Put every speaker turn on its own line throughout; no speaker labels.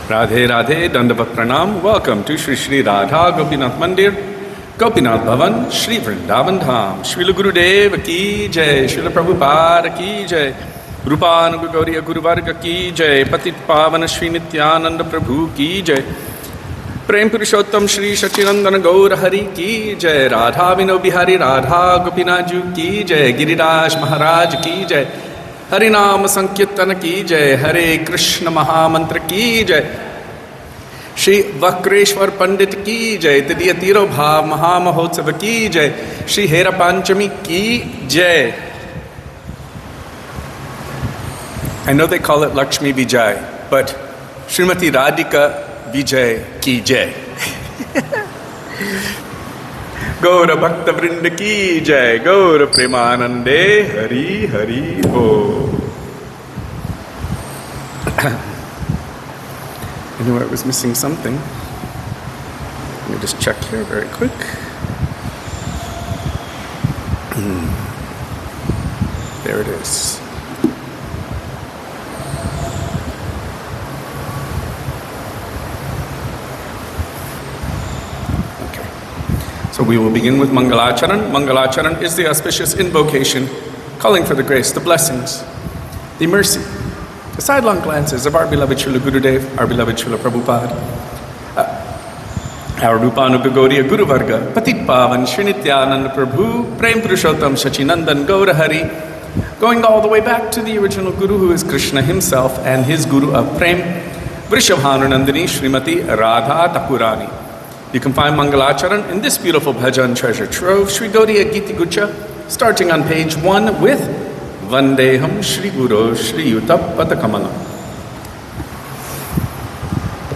Radhe Radhe, Dandavat Pranam. Welcome to Shri Shri Radha Gopinath Mandir, Gopinath Bhavan, Shri Vrindavan Dham. Srila Gurudev ki jai, Srila Prabhupada ki jai, Rupanuga Gauriya Guru Varga ki jai, Patit Pavana Shri Nityananda Prabhu ki jai, Prem Purushottam Shri Sachinandana Gaur Hari ki jai, Radha Vino Bihari Radha Gopinaju ki jai, Giriraj Maharaj ki jai, Harinam Sankirtana ki jai, Hare Krishna Mahamantra ki jai, Shri Vakreshwar Pandit ki jai, Tidiya Tiro Bhav Mahamahotsav ki jai, Shri Hera Panchami ki jai. I know they call it Lakshmi Vijay, but Srimati Radhika Vijay ki jai. Gaura Bhakta Vrinda ki jai, Gaura Premanande, Hari Hari Bo. I knew I was missing something. Let me just check here very quick. There it is. So we will begin with Mangalacharan. Mangalacharan is the auspicious invocation calling for the grace, the blessings, the mercy, the sidelong glances of our beloved Srila Gurudev, our beloved Srila Prabhupada, our Rupanuga Gauriya Guru Varga, Patit Pavan, Shri Nityananda Prabhu, Prem Purushottam Sachinandan Gaura Hari, going all the way back to the original Guru who is Krishna himself and his Guru of Prem, Vrishabhanunandini Srimati Radha Thakurani. You can find Mangalacharan in this beautiful bhajan treasure trove, Sri Gaudiya Giti Gucha, starting on page 1 with Vandeham Shri Guru Shri Yuta Padakamalam.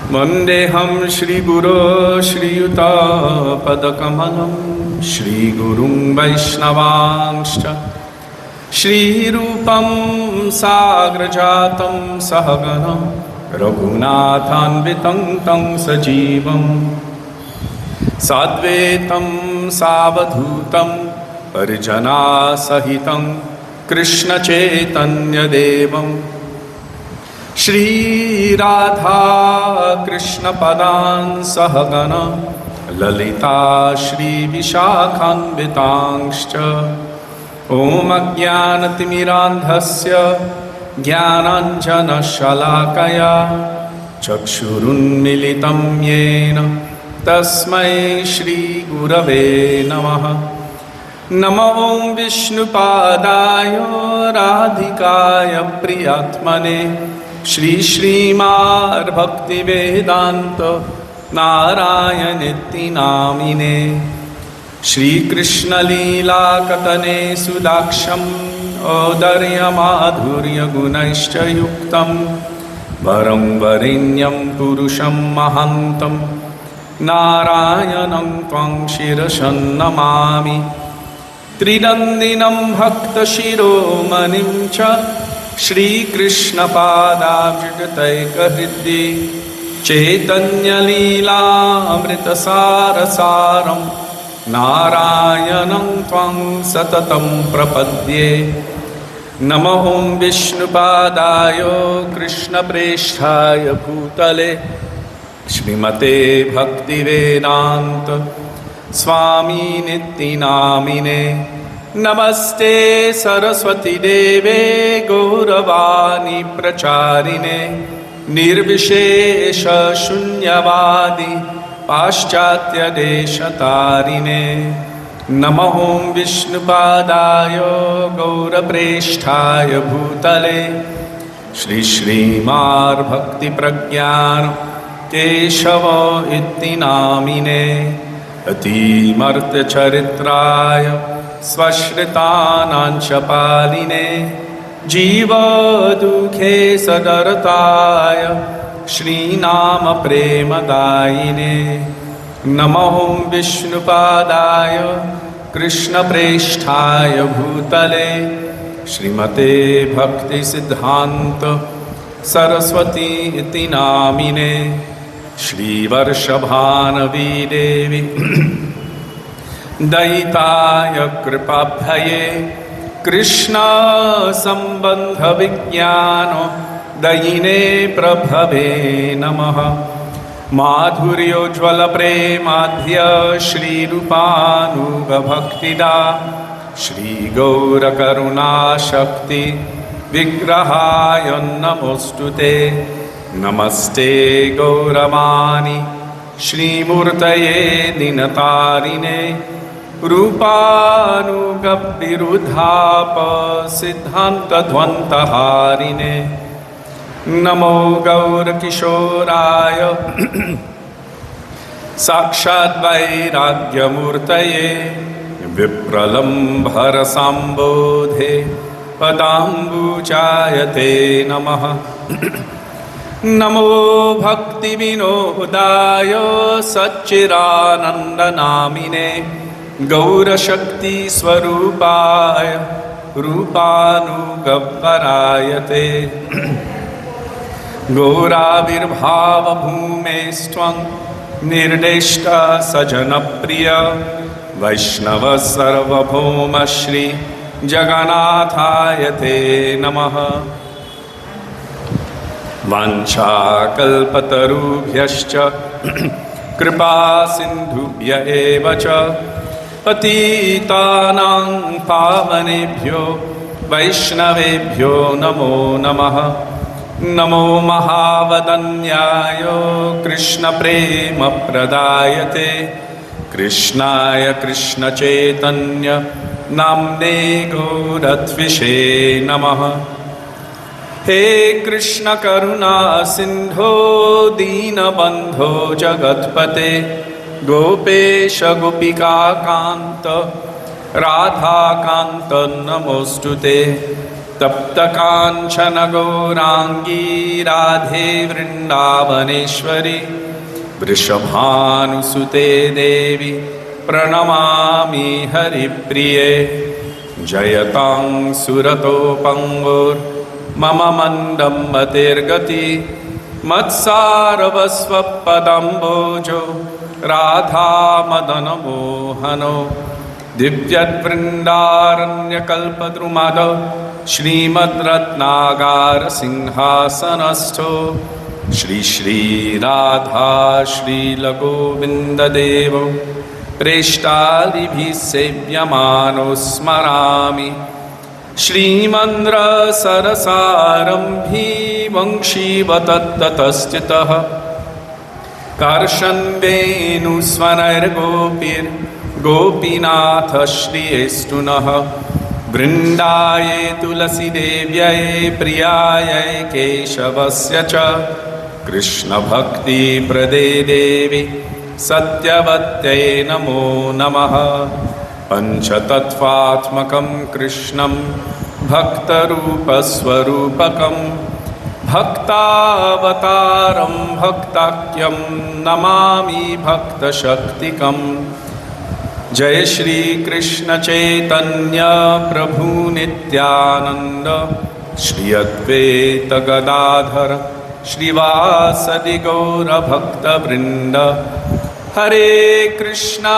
Vandeham Shri Guru Shri Yuta Padakamalam, Shri Gurum Vaishnavangscha, Shri Rupam Sagrajatam Sahaganam, Raghunathanvitam Tam Sajivam, Sadvetam Savadhutam Parijana Sahitam Krishna Chaitanya Devam Shri Radha Krishna Padan Sahagana Lalita Shri Vishakhanvitangscha Om Ajnanatimirandhasya Jnananjana Shalakaya Chakshurunmilitam Yena Tasmai Shri Gurave Namaha. Namo Om Vishnupadaya Radhikaya Priyatmane Shri Shrimad Bhakti Vedanta Narayanitti Namine Shri Krishna Leela Katane Sudaksham Odarya Madhurya Gunaishcha Yuktam Varam Varinyam Purusham Mahantam Narayanam Tvang Shirashan Namami Tridandinam Bhakta Shiromanim Cha Shri Krishna Pada Vijataika Hriddi Chaitanya Leela Amrita Sarasaram Narayanam Tvang Satatam Prapadye Namo Om Vishnupadaya Krishna Presthaya Bhutale Shrimate Bhakti Vedanta Swami Nitti Namine Namaste Saraswati Deve Gauravani Pracharine Nirvishesha Shunyavadi Paschatya Deshatarine Namahom Vishnupadaya Gaura Presthaya Bhutale Shri Shrimar Bhakti Pragyana Keshava Itti Namine Ati Martya Charitraya Svashritanancha Paline Jiva Dukhe Sadarataya Shri Nama Prema Daine Namahom Vishnupadaya Krishna Presthaya Bhutale Shrimate Bhakti Siddhanta Saraswati Iti Namine Shri Varshabhanavi Devi दयिताय कृपाभये Krishna संबंध विज्ञान दयिने प्रभवे नमः। माधुर्योज्वल प्रेमाध्य श्रीरूपानुग भक्तिदा श्री गौर करुणा शक्ति विग्रहाय नमोस्तुते। नमस्ते गौरवाणी श्रीमूर्तये दिनतारिणे रूपानुगविरुद्धाप सिद्धान्तध्वन्तहारिणे। नमो गौरकिशोराय साक्षाद्वैराग्यमूर्तये विप्रलम्भरसाम्बोधे पदाम्बुजायते नमः। नमो भक्तिविनोदाय सच्चिदानन्दनामिने गौरशक्तिस्वरूपाय रूपानुगव्वरायते। गौराविर्भावभूमेस्त्वं निर्दिष्ट सजनप्रिय वैष्णव सर्वभौम श्री जगन्नाथाय ते नमः। वाञ्छाकल्पतरुभ्यश्च कृपा सिन्धुभ्य एव च पतितानां पावनेभ्यो वैष्णवेभ्यो नमो नमः। नमो महावदन्याय कृष्णप्रेमप्रदायते कृष्णाय कृष्णचैतन्य नाम्ने गौरत्विषे नमः। हे कृष्ण करुणा सिंधो दीनबंधो जगत्पते गोपेश गोपिका कांत राधाकांत नमोस्तुते। तप्त कांचन गौरांगी राधे वृंदावनेश्वरी वृषभानुसुते देवी प्रणमामि हरिप्रिये। जयतां सुरतो पंगुर मम मंदं मतिर्गति मत्सारवस्वपदम्बोजो राधा मदन मोहनो। दिव्यवृंदारण्यकल्पद्रुमद श्रीमद्रत्नागार सिंहासनस्थो श्री श्री राधा श्रीलगोविंददेव प्रेष्टादिभिः सेव्यमानो स्मरामि। श्रीमन्द्र सरसारंभी वंशीवतस्ततः कर्षन् वेणुस्वनैर्गोपीर्गोपीनाथ श्रियेष्टुनः। वृन्दाये तुलसीदेव्यै प्रियायै केशवस्य च कृष्णभक्तिप्रदे देवी सत्यवत्यै नमो नमः। पंचतत्त्वात्मकं कृष्णं भक्तरूपस्वरूपकं भक्तावतारं भक्ताख्यं नमामि भक्तशक्तिकम्। जय श्री कृष्ण चैतन्य प्रभु नित्यानंद श्री अद्वैत गदाधर श्रीवासदि गौर भक्तवृंद। हरे Krishna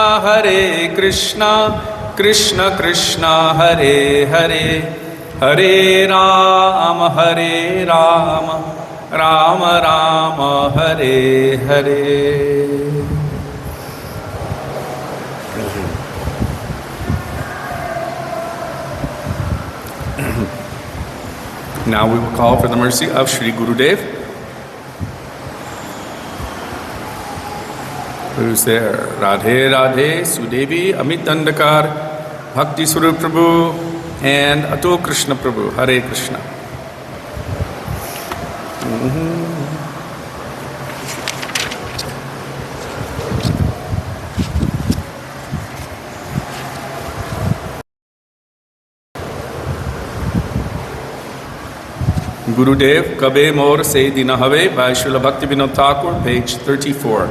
Krishna Krishna Hare Hare Hare Ram Ram Ram Hare Hare. Now we will call for the mercy of Shri Gurudev. Who's there? Radhe Radhe, Sudevi, Amit Dandakar, Bhakti Swarup Prabhu, and Atul Krishna Prabhu. Hare Krishna. Gurudev Kabe Mor Se Dina Have by Srila Bhaktivinoda Thakur, page 34.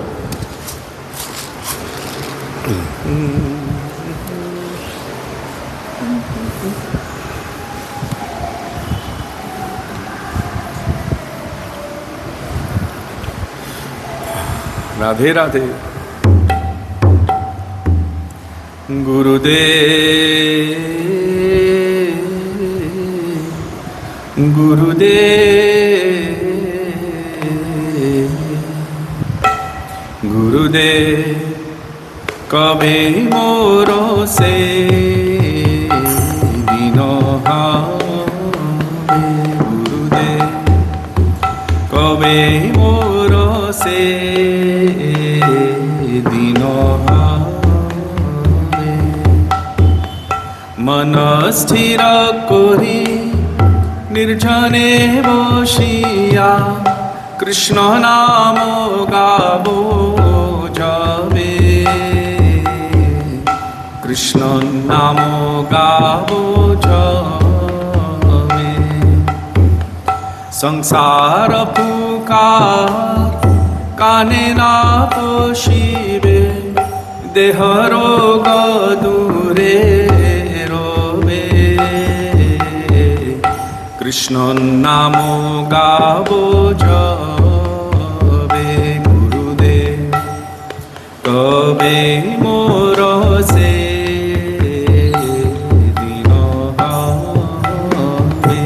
Radhe Radhe. Gurudev, Gurudev, Gurudev, কবে মোর সে দিন হবে গুরুদেব, কবে মোর সে দিন হবে। মন স্থির করি নির্জনে বসিয়া কৃষ্ণ নাম গাবো যাবে, কৃষ্ণ নাম গাবো যাবে। সংসার পুকার কানে না পশিবে, দেহ রোগ দূরে রবে, কৃষ্ণ নাম গাবো যাবে গুরুদেব, কবে মোর সে দিন হবে।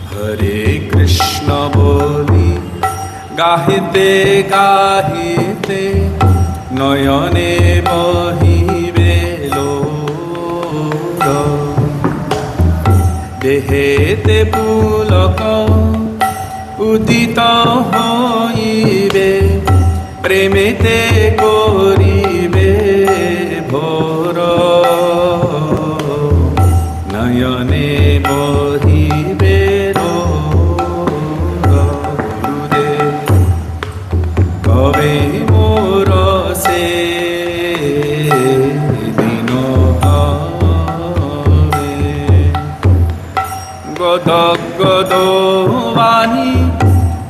হরে কৃষ্ণ বলি গাহিতে গাহিতে নয়নে বহিবে লোর, দেহেতে পুলক উদিত হইবে, প্রেমেতে করিবে ভোর, নয়নে বহিবে লোর। গুরুদেব, কবে মোর সে দিন হবে। গদ গদ বাণী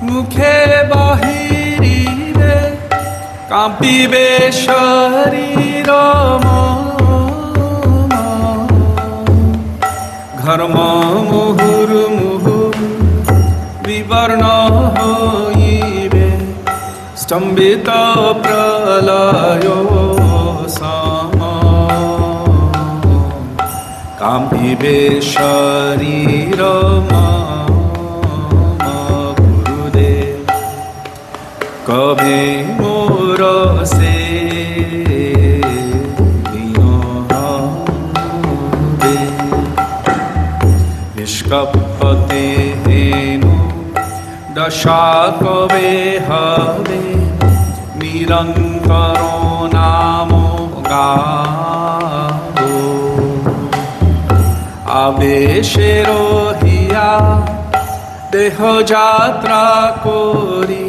মুখে বাহিরিবে, কাঁপিবে শরীর মন, ঘর্ম মুহুর্মুহু বিবর্ণ হইবে, স্তম্ভিত প্রলয় সম, কাঁপিবে শরীর মন। গুরুদেব, কবে মোর সে দিন হবে। নিষ্কপটে হেনু দশা কবে হবে, নিরন্তর নাম গাবো, আবেশে রহিয়া দেহ যাত্রা করি,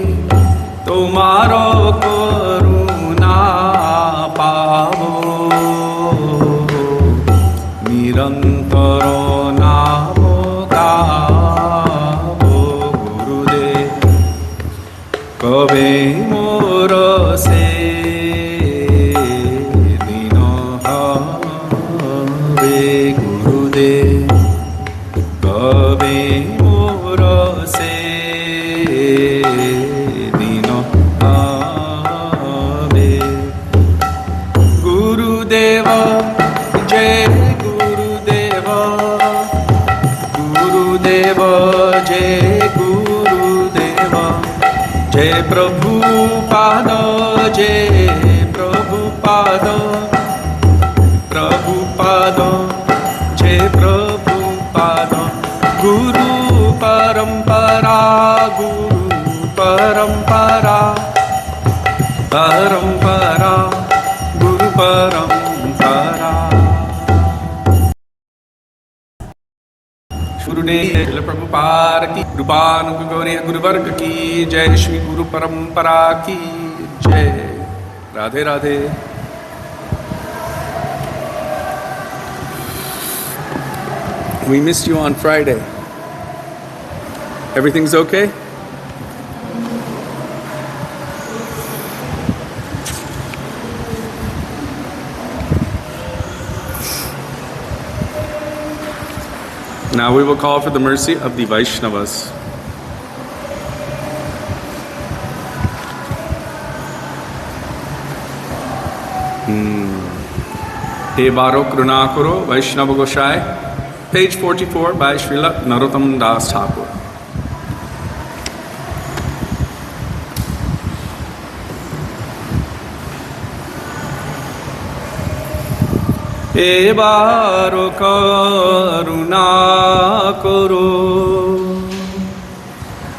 তোমার করুণা পাবো, নিরন্তর নাম গাবো গুরুদেব, কবে মোর সে দিন হবে গুরুদেব, কবে মোর সে দিন হবে। গুরুদেব জয় গুরুদেব, গুরুদেব জয় গুরুদেব, জয় প্রভুপাদ জয় প্রভুপাদ, প্রভুপাদ জয় প্রভুপাদ। গুরু পরম্পরা, গুরু পরম্পরা, পরম্পরা গুরু পরম্পরা। गुरुदेव प्रभुपाद की, रूपानुग गौरी गुरुवर्ग की जय, श्री गुरु परंपरा की जय। Radhe Radhe. We missed you on Friday. Everything's okay? Now we will call for the mercy of the Vaishnavas. Hmm. He Baro Krunakuro, Vaishnava Gosai, page 44 by Srila Narottam Das Thakur. He Baro Karunakuro,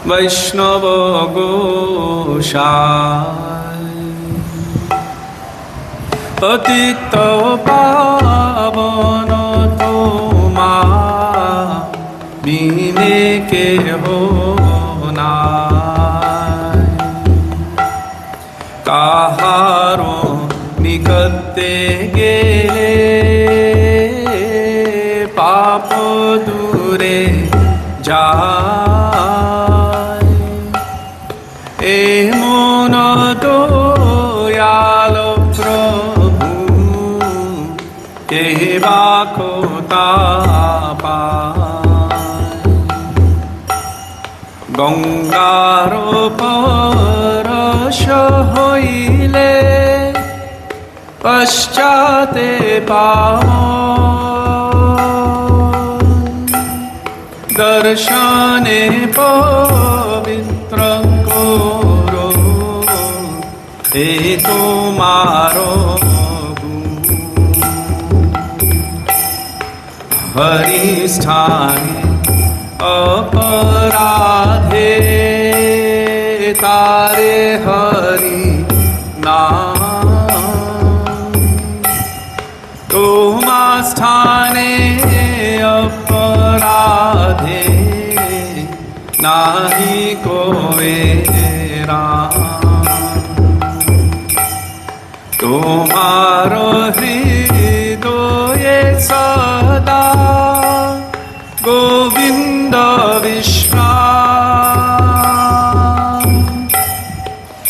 Vaishnava Gosai, Patita Pavana Toma Bine Ke Honai Kaharo Nikate Gele Papo Dure Jai Emona Doyalo Gangaro parasha hoile paschate pavan darshane pavitra koro e tumaro Haristhani aparadhe tare hari naam Tomasthane aparadhe nahi koe raam Tomaro hridoye sada Govinda Vishram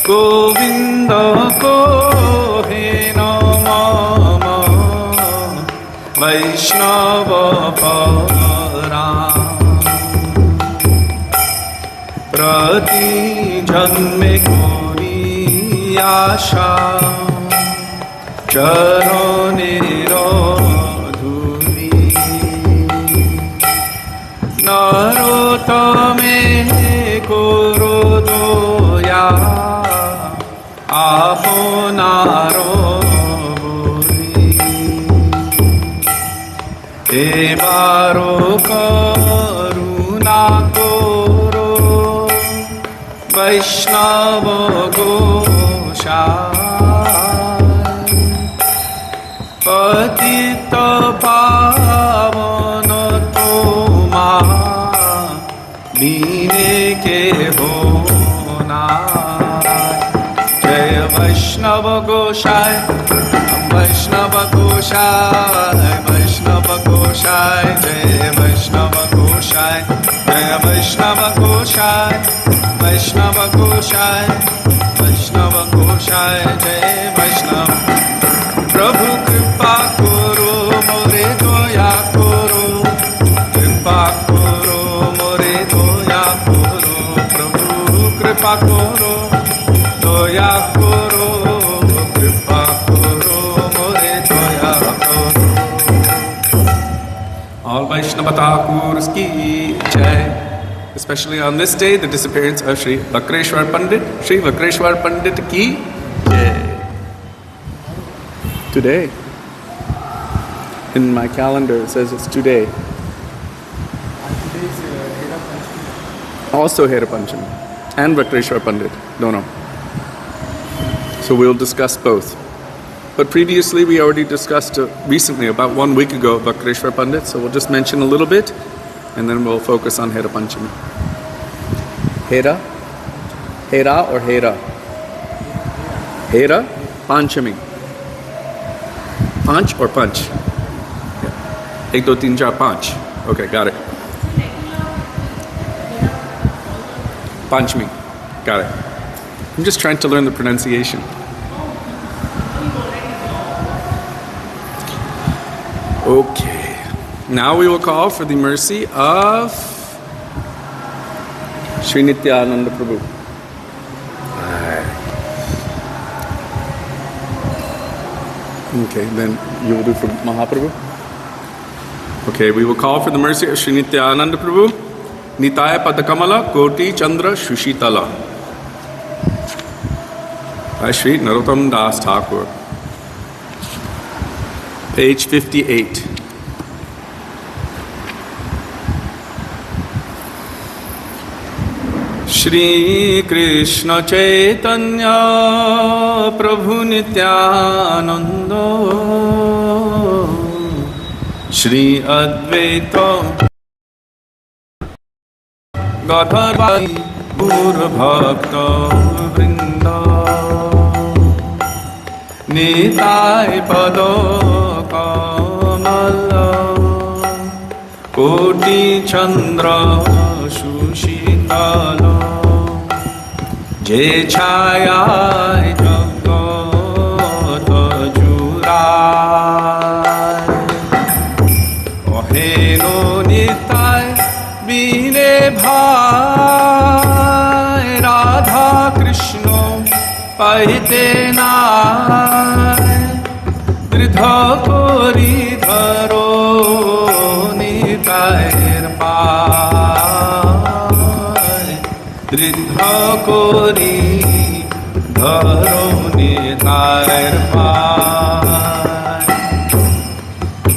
Govinda Kohe Namama Vaishnava Param Prati Janme Kori Asha Charaniro Narotame koro doya aponaro boli Evaro karuna koro Vaishnava Gosai Patita Pavana Toma Bine ke honai Jaya Vaishnava Gosai Vaishnava Gosai Vaishnava Gosai Jaya Vaishnava Gosai Jaya Vaishnava Gosai Vaishnava Gosai Vaishnava Gosai Jaya Vaishnava Prabhu Kripa Koro More Doya Koro Kripa Koro More Doya Koro Prabhu Kripa Koro Doya Koro Kripa Koro More Doya Koro All Vaishnava Thakurs ki Jai. Especially on this day, the disappearance of Sri Vakreshwar Pandit. Sri Vakreshwar Pandit ki Jai. Today. In my calendar it says it's today.
Today's Hera Panchami.
Also Hera Panchami and Vakreshwar Pandit. Don't know. So we'll discuss both. But previously we already discussed recently, about 1 week ago, Vakreshwar Pandit. So we'll just mention a little bit and then we'll focus on Hera Panchami. Hera? Hera or Hera? Hera Panchami. Panch or punch? Yeah. 1, 2, 3, 4, 5. Okay, got it. Panchami. Got it. I'm just trying to learn the pronunciation. Okay. Now we will call for the mercy of Sri Nityananda Prabhu. Okay, then you will do for Mahaprabhu. Okay, we will call for the mercy of Sri Nityananda Prabhu, Nitaya Padakamala, Koti Chandra Shushitala. By Sri Narottam Das Thakur. Page 58. Shri Krishna Chaitanya Prabhu Nityananda Shri Advaita Gadadhar Pur Bhakta Vrinda Nitai Pada Kamala Koti Chandra Shushitala Je Chaya Jagata Jurai Oheno Nitai Bine Bhai Radha Krishna Paite Nai Dridha Kori Dharo Nitair Pai Dridha Kori Dharo Nitair Pai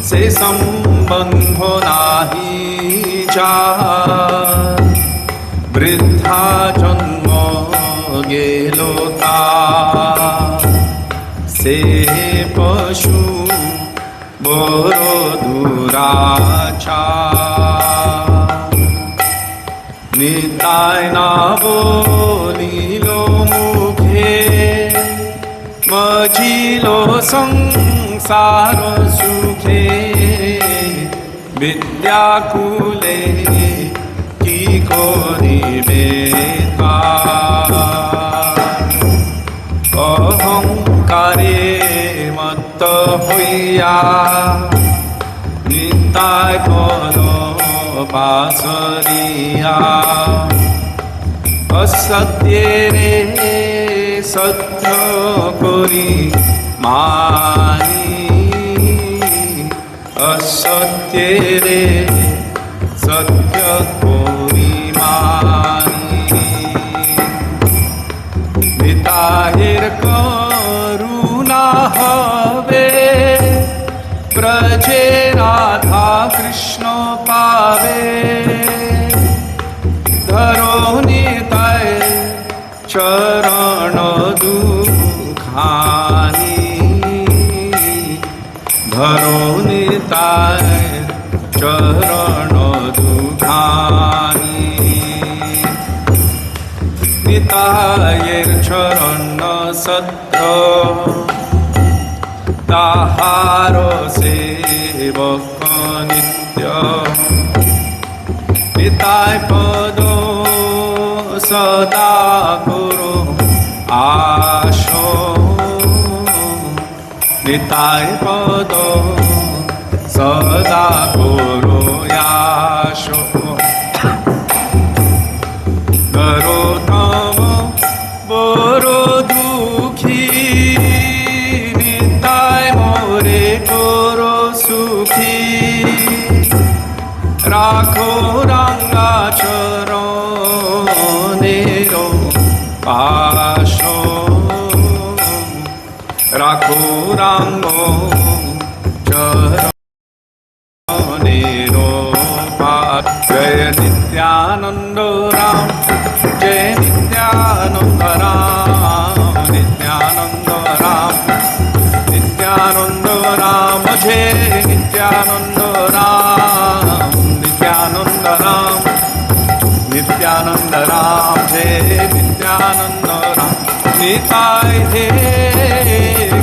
Se Sambandho Nahi Jai Vridha Janma Gelota Se Pashu Boro Duracha Nitai na bolilo mukhe Majilo sangsara sukhe Vidyakule ki koribe ta Ahankare matta hoya Nitai kono pasariya Asatyere satya kori mani Asatyere satya kori mani Nitahir karuna have Praje Radha Krishna pave Dharo Nitai Charana Dukhani Dharo Nitai Charana Dukhani Nitayir Charana Satra Taharo Sevaka Nitya Nitai Pado Sada Guru Asho Nitai Pado Sada Guru Yasho Garotama Boro Dukhi Rakho Ranga Charonero Pasho Rakho Rango Charonero Pasho Jaya Nityananda Ram Jaya Nityananda Ram Nityananda Ram Nityananda Ram Jaya Nityananda Ram Nityananda Ram Nityananda Ram Jai Nityananda Ram Nitai He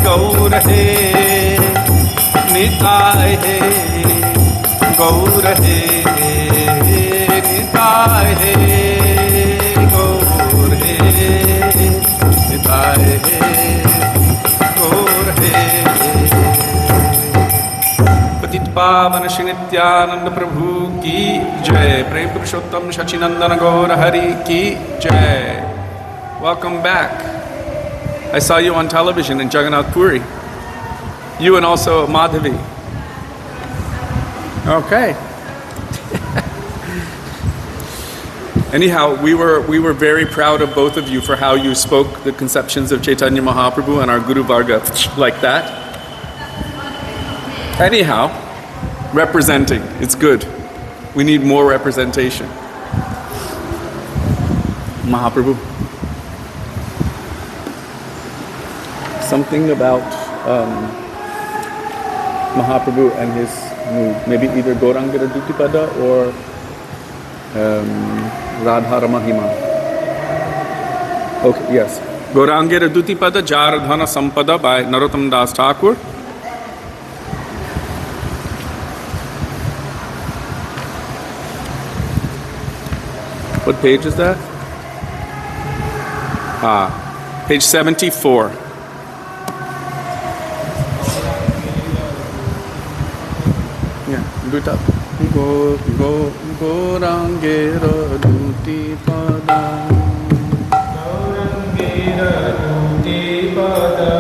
Gaur He Nitai He Gaur He Nitai He Gaur He Nitai He Gaur He Patit Pavan Shri Nityananda Prabhu ki jai. Prem Purushottam Shachinandana Gaura Hari ki jai. Welcome back. I saw you on television in Jagannath Puri. You and also Madhavi. Okay. Anyhow, we were very proud of both of you for how you spoke the conceptions of Chaitanya Mahaprabhu and our Guru Varga like that. Anyhow, representing, it's good. We need more representation. Mahaprabhu. Something about Mahaprabhu and his mood. Maybe either Gauranga Dutipada or Radha Mahima. Okay, yes. Gauranga Dutipada Jaradhana Sampada by Narottam Das Thakur. What page is that? Page 74. Yeah, do it up. Gorangera duti pada. Gorangera duti pada.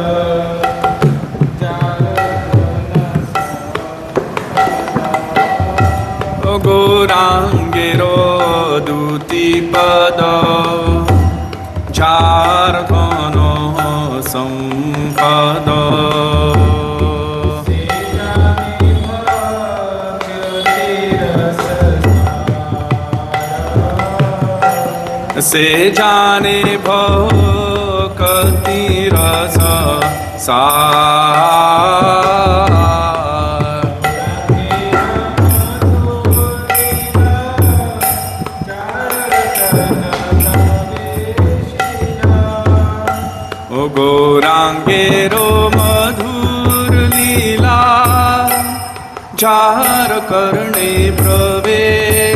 Gorangera duti pada. Jardhana sampada. से जाने भक्ति रस सार ओ गौरांगेरो मधुर लीला jar करणे प्रवेशिला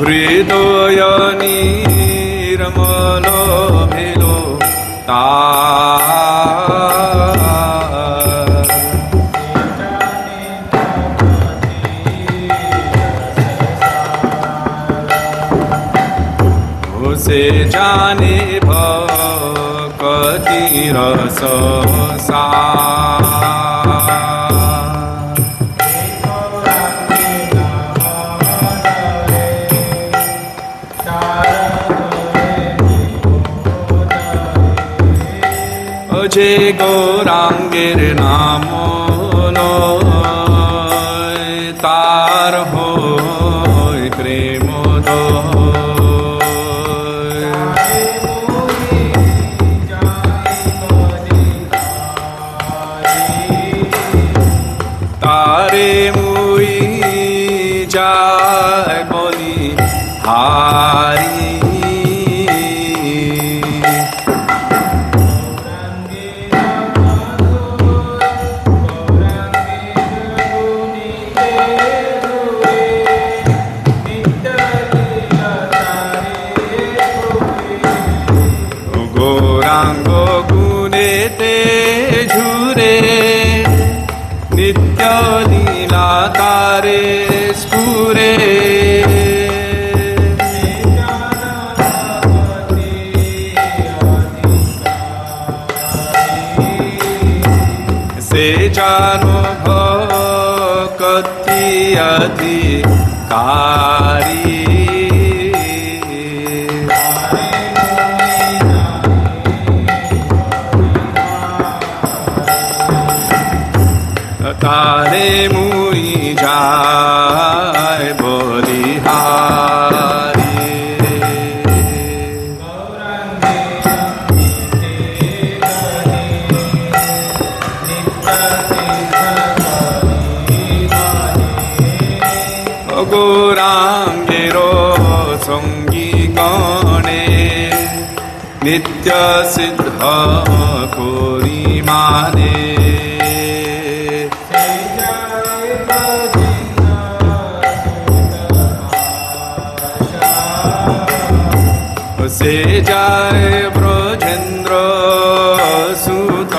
हृदय निर्मल भेलो से जाने भक्ति रस যে গৌরাঙ্গের নাম তার হয় প্রেম তারে মুই যায় বলি হারি लीला तारे स्फुरे से जानो भक्ति अधिकारी तारे मुई जाय बलिहारी गौरांगेरो संगी गणे नित्य सिद्ध कोरी माने से जाए ब्रजेंद्र सुत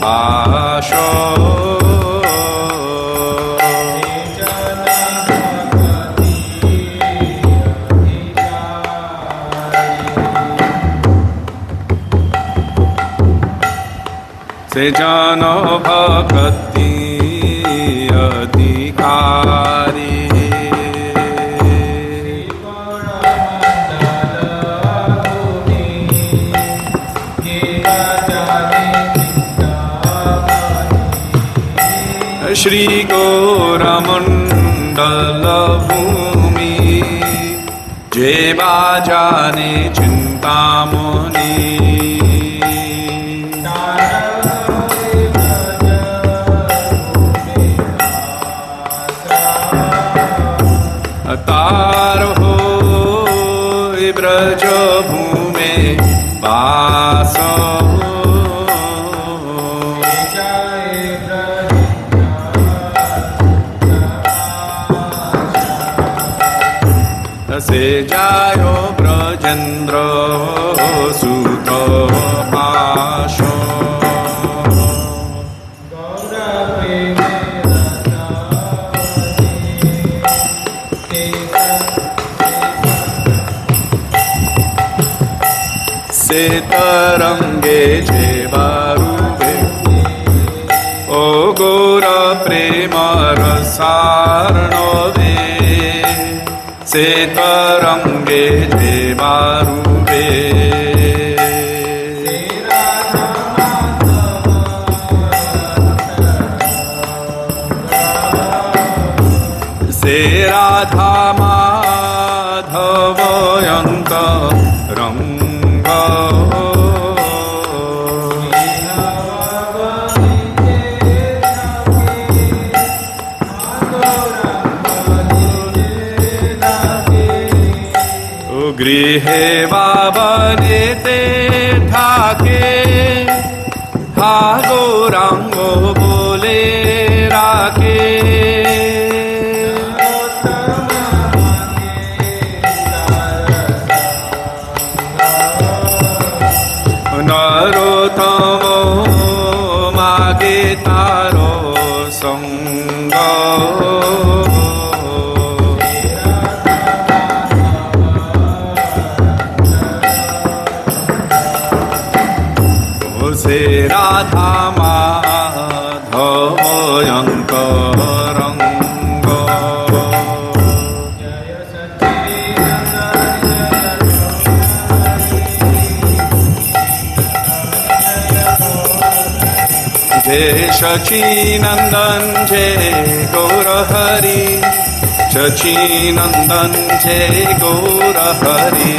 पाश से जन भक्ति अधिकारी श्री गौरमंडल भूमि जेवा जाने चिंतामणि तार हो ब्रज भूमे वास से जायो ब्रजेंद्र सुत पाशो से तरंगे जेवारुवे ओ गौर प्रेम रसार्णवे से तरंगे जेवारुवे से राधा माधवयंत रंग गृहे बाबने ते ठाके हा गौरांग बोले राखे नरोत्तम मागे तारो संग से राधा माधवयंत रंग जय शचीनंदन जय गौर हरि शचीनंदन जय गौर हरि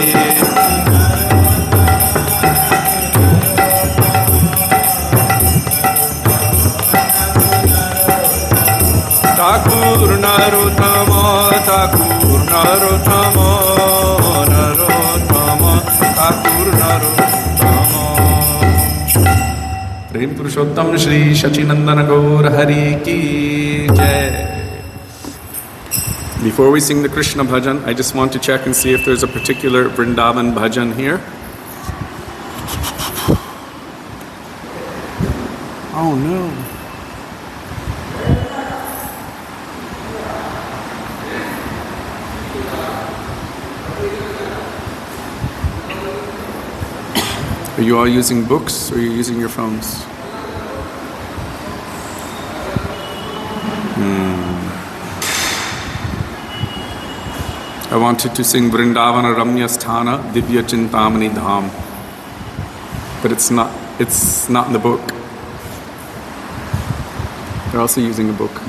ठाकुर नरोत्तम नरोत्तम ठाकुर नरोत्तम प्रेम पुरुषोत्तम श्री शचीनंदन गौर हरि की जय. Before we sing the Krishna bhajan, I just want to check and see if there's a particular Vrindavan bhajan here. Oh no. Are you all using books or are you using your phones? I wanted to sing Vrindavana Ramya Sthana Divya Chintamani Dham, but it's not in the book. They're also using a book.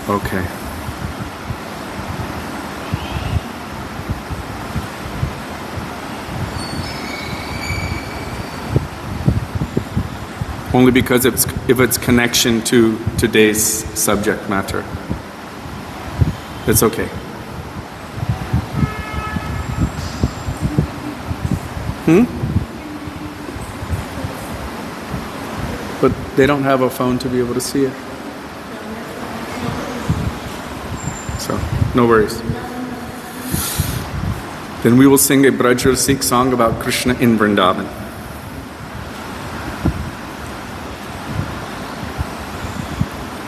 Okay. Only because if it's connection to today's subject matter. It's okay. But they don't have a phone to be able to see it. So, no worries. Then we will sing a Braj Rasik song about Krishna in Vrindavan.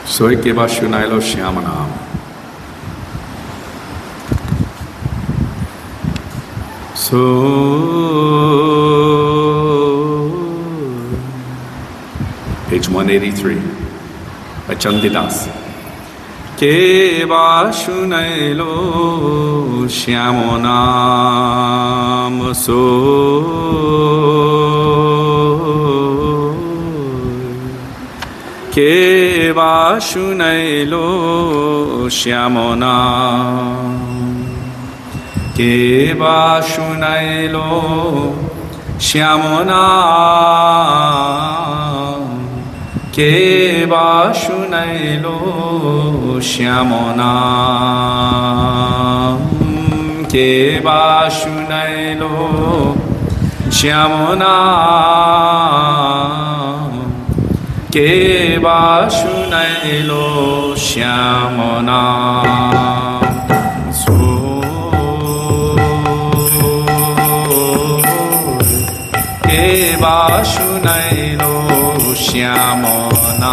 Soy keva shunailo shyamanam. So 183 by Chandidas. Keva shunailo shyamonam so Keva shunailo shyamonam Keva shunailo shyamonam Keva shunailo shyamonam Keva shunailo shyamonam Keva shunailo shyamonam Keva shunailo shyamonam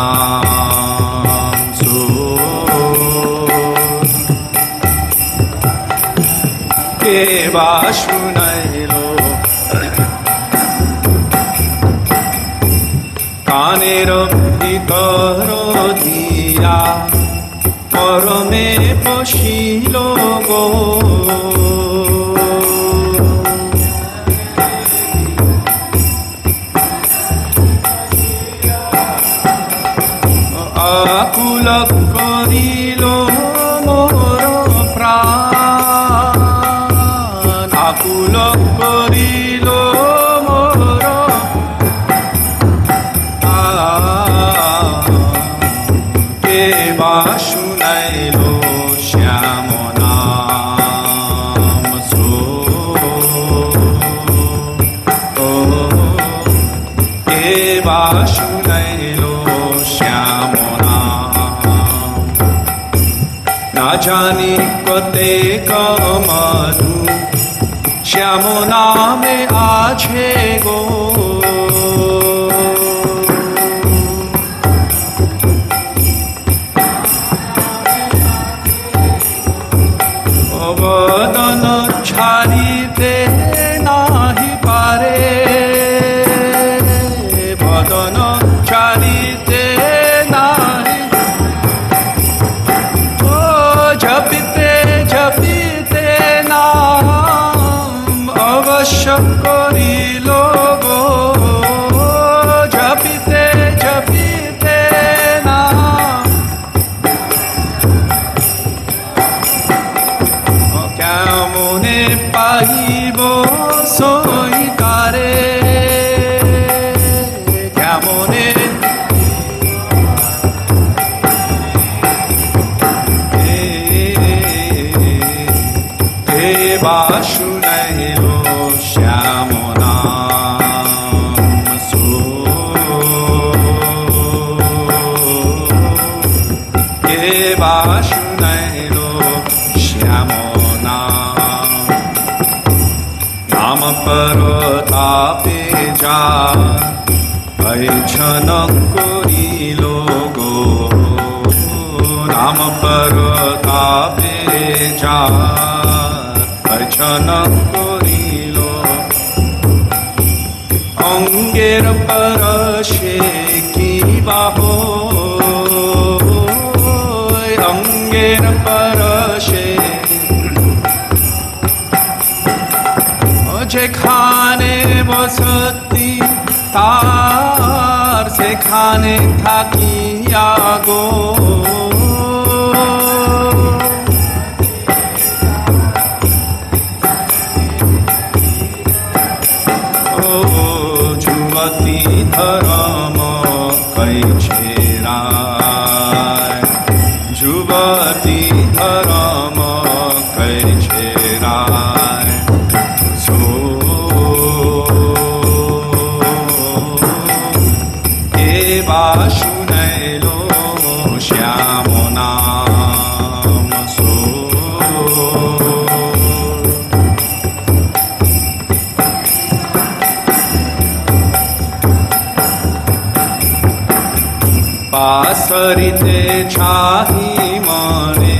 so Keva shunailo কানের ভিতর দিয়া পরমে বসিল গো আকুল করিল মোর প্রাণ আকুল করিল মোর কেবা শুনাইল শ্যামনাম সো কেবা শুনাইল না জানি কতে কমধু শ্যাম নামে আছে গো বদন ছাড়িতে নাহি পারে বদন ছাড়িতে নাহি জপিতে জপিতে নাম অবশ্য করিল গো জপিতে জপিতে নাম কেমনে পাইব সইকারে কেমনে কেবা শুনাইল শ্যামনাম সো কেবা শুনাইল শ্যামনাম নাম পরতাপে যা ভৈছন করিল গো নাম পরতাপে যা ভৈছন করিল অঙ্গের পরশে কি বাহ অঙ্গের পরশে যেখানে বসতি তার সেখানে থাকিয়া গো যুবতী ধরম কৈছে রায় যুবতী ধরম কৈছে রায় সো কেবা শুনাইল শ্যামনাম সো পাশরিতে ছাহি মনে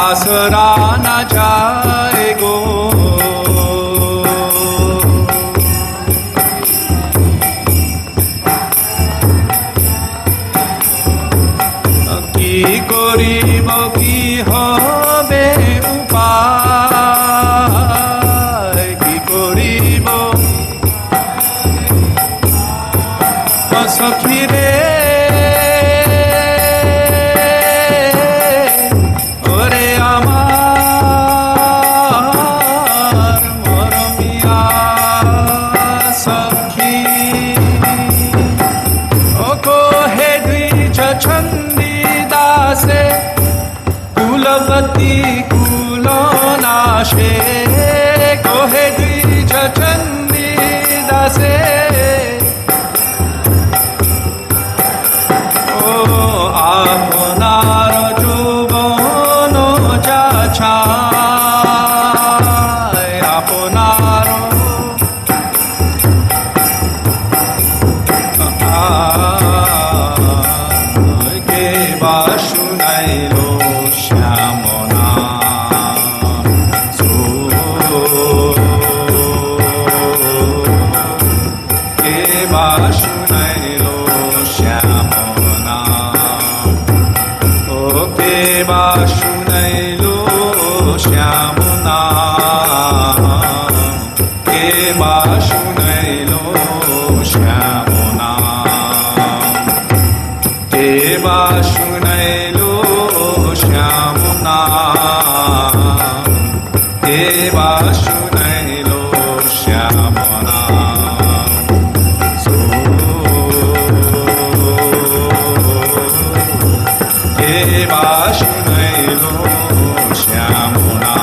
আসরা না যায় গো সখী রে ওরে আমার মরমিয়া সখী ও কোহে দ্বিজ ছন্দি দাসে কুলবতী কুলনাশে কোহে দ্বিজ ছন্দি দাসে আপনার যৌবন যাছায় আপনার কে বা শুনাইল শ্যামনা কে বা শুনাইল শ্যামনা কে বা শুনাইল শ্যামনা কে বা শুনাইল শ্যামনা কে বা শুনাইল শ্যামনা কে বা শুনাইল শ্যামনা কে বা শুনাইল শ্যামনা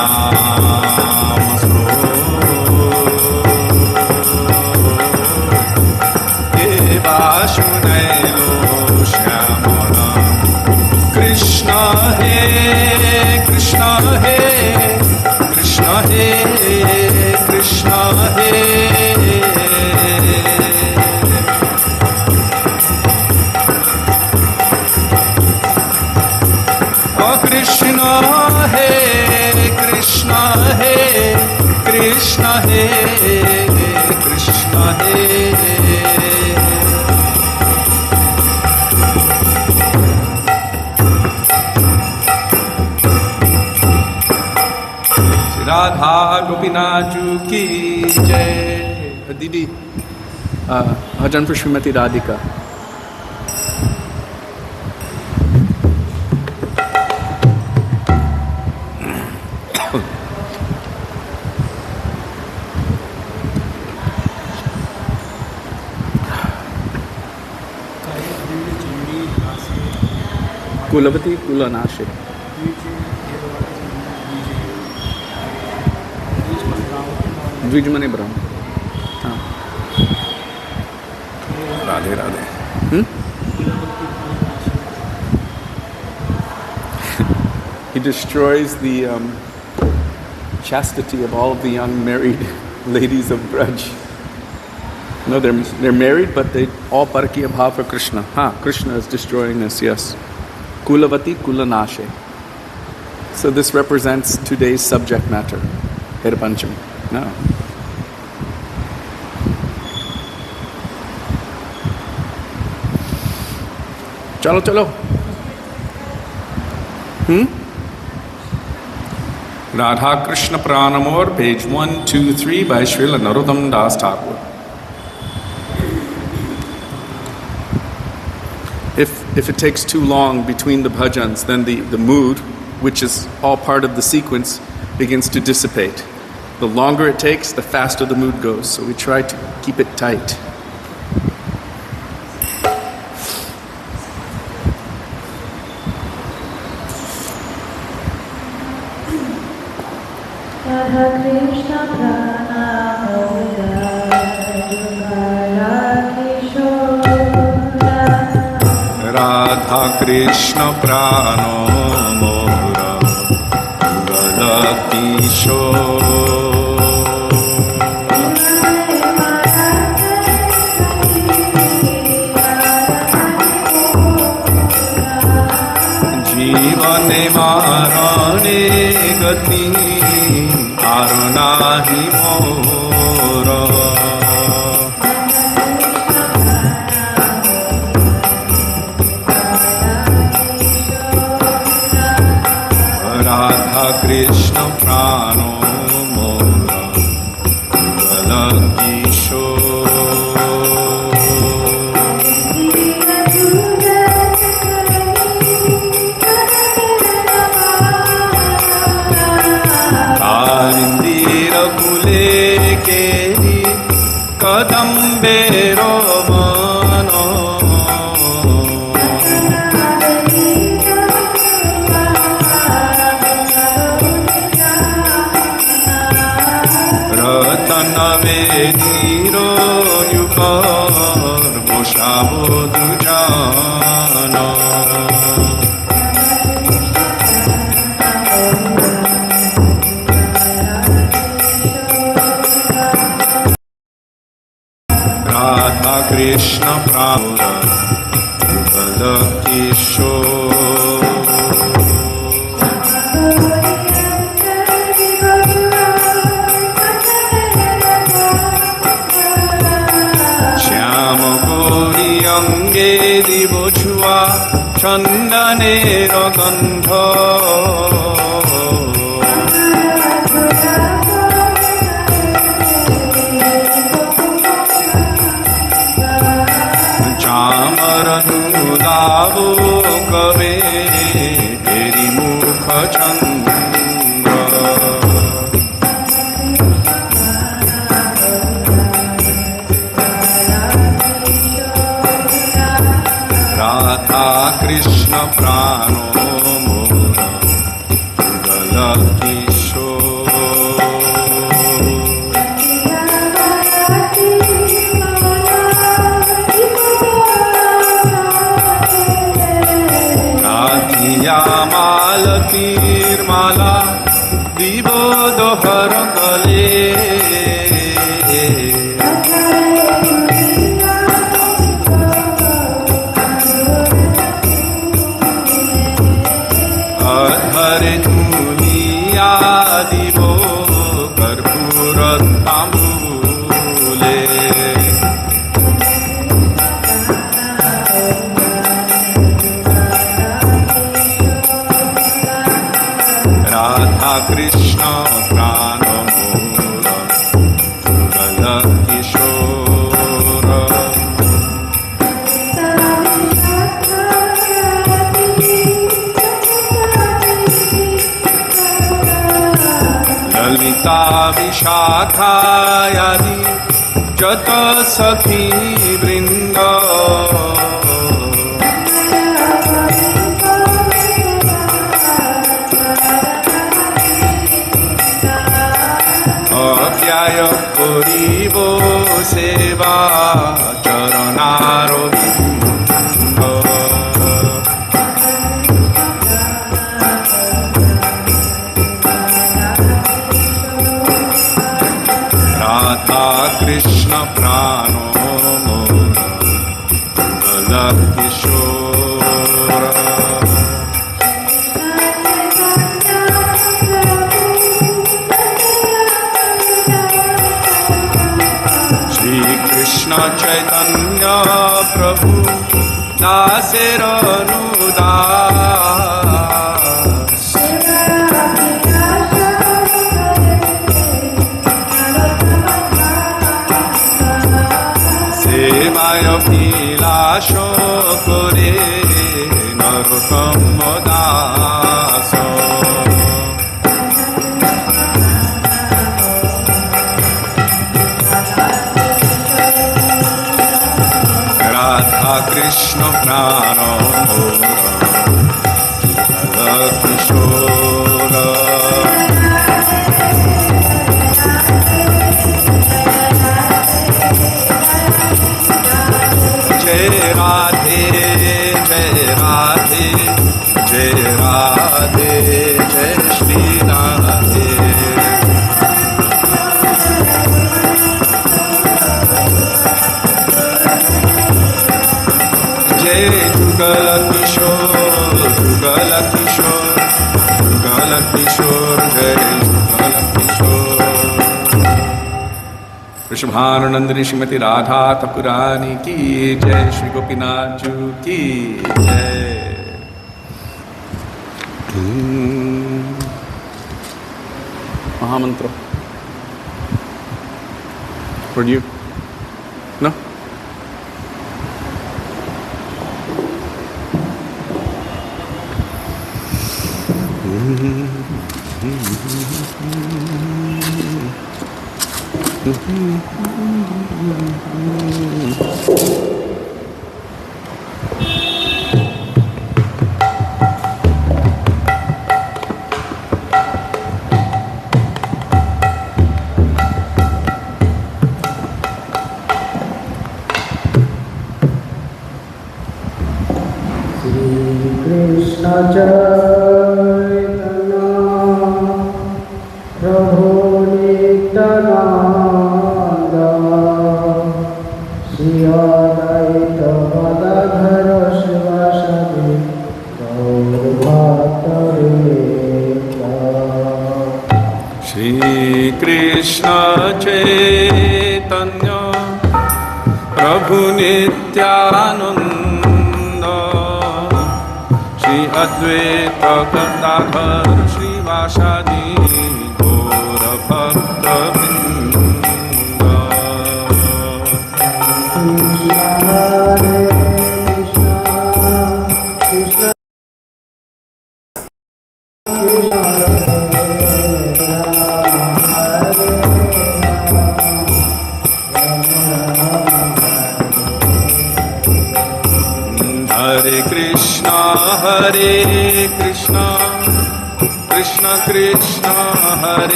কে বা শুনাইল শ্যামনা কৃষ্ণ হে কৃষ্ণ হে কৃষ্ণ হে কৃষ্ণ হে কৃষ্ণ হে কৃষ্ণ হে কৃষ্ণ হে কৃষ্ণ হে राधा गोपीनाथ की जय दीदी भजन for श्रीमती राधिका कुलवती कुलनाशे द्विज मने ब्रह्म हाँ Radhe Radhe He destroys the chastity of all of the young married ladies of Braj. No, they're married, but they all parkiya bhav for Krishna. Krishna is destroying this, yes. Kulavati Kulanashe. So this represents today's subject matter. Hirapancham. No. Chalo, chalo. Radha Krishna Pranamor, page 123 by Srila Narottam Das Thakur. If it takes too long between the bhajans, then the mood, which is all part of the sequence, begins to dissipate. The longer it takes, the faster the mood goes. So we try to keep it tight. Radha Krishna Prano Mora Gala Jivane Marane Gati Arunahi Mora Radha Krishna Prano Mora Gala कदम्बेरो मनो रतनवेदीरो युगर बोशाबो दुजानो राधा कृष्ण प्राण युगल किशोर श्याम गौरी अंगे दिव छुआ चंदनेर गंध चामर नुलावो कवे तेरी मुख चंद्र राधा कृष्ण प्राणो मोर युगल किशोर राधिया मालतीर माला दिवो दोहर गले अधर धूलिया दिवो कर्पूर तांबूले राधा कृष्ण प्राण मोर युगल किशोर ललिता विशाखायादि जत सखी वृंद अव्याय करिब सेवा चरणार राधा कृष्ण प्राणो मोर युगल किशोर श्री कृष्ण चैतन्य प्रभु दासेर अनुदास सेवाय अभिलाष करे नरोत्तम दास राधा कृष्ण प्राण मोर युगल किशोर जय राधे जय राधे जय राधे जय श्री राधे जय जुगल किशोर जुगल किशोर जुगल किशोर जय जुगल किशोर वृषभानुनंदिनी श्रीमती राधा ठाकुरानी की जय श्री गोपीनाथ जी की जय महामंत्र for you no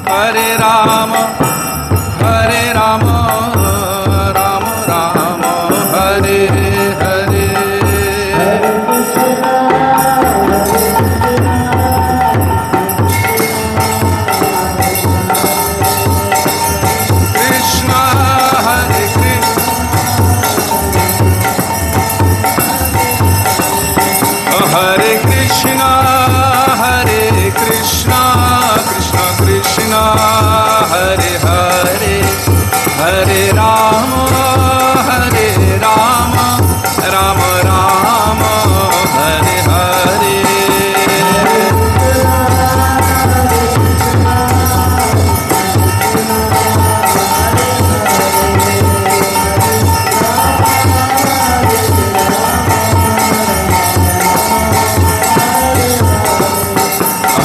Hare
Hare Krishna, Krishna Krishna, Hare Hare, Hare Rama, Rama Rama, Hare Hare.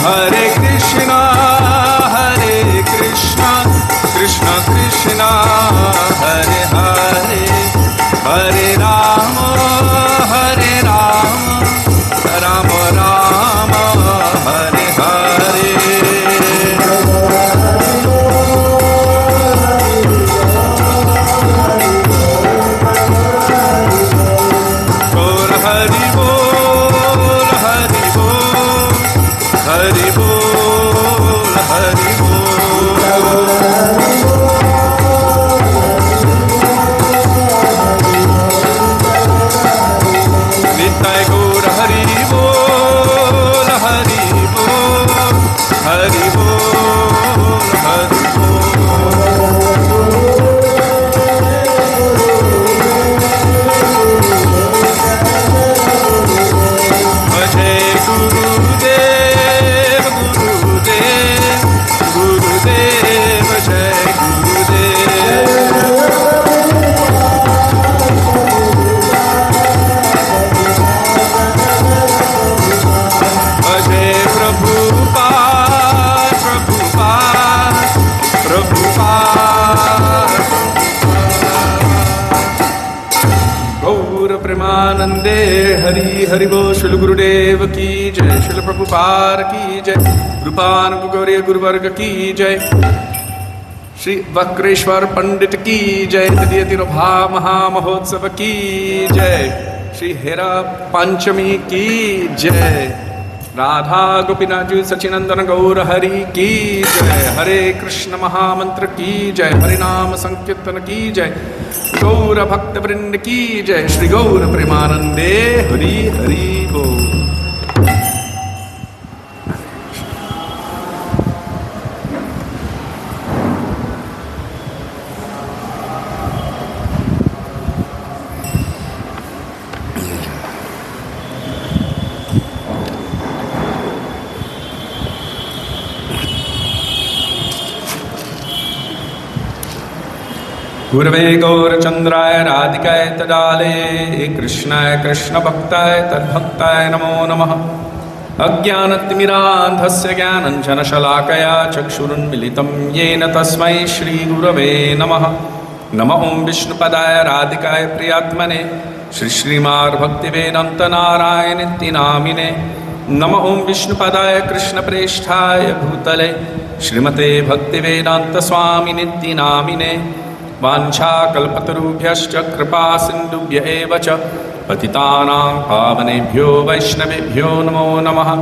Hare Krishna, Krishna Krishna, Hare Hare, Hare Rama, Rama Rama, Hare Hare. Bol Hari Bol, Hari Bol, Hari Bol, Hari Bol. Nitai Gaur Hari Bol, Hari Bol, Hari Bol, Hari Bol. Jai Gurudev, Gurudev, Gurudev, Jai Gurudev. Jai Prabhupada, Prabhupada, Prabhupada. Gaura Premanande, Hari Hari Bol, Shri Gurudev ki jai, Shri Prabhupada ki jai, Rupanuk Gauriya Guru Varga ki jai, Shri Vakreshwar Pandit ki jai, Tadiyati Rabha Maha Mahotsav ki jai, Shri Hera Panchami ki jai, Radha Gopinath Sachinandana Gaura Hari ki jai, Hare Krishna Mahamantra ki jai, Harinama Sankirtana ki jai, Gaura Bhakta Vrinda ki jai, Shri Gaura Premanande, Hari Hari Bol. Gurave Gaurachandraya Radhikaye Tadale Krishnaya Krishna Bhaktaye Tadbhaktaye Namo Namaha Ajnanatimirandhasya Jnananjana Shalakaya Chakshurun Militam Yena Tasmai Shri Gurave Namaha Nama Om Vishnupadaya Radhikaye Priyatmane Shri Srimad Bhaktivedanta Narayanitti Namine Nama Om Vishnupadaya Krishna Presthaya Bhutale Srimate Bhaktivedanta Swami Nitti Namine Vancha kalpatarubhyascha kripa sindubhya eva cha patitanang pavanebhyo vaishnavebhyo namo namaha.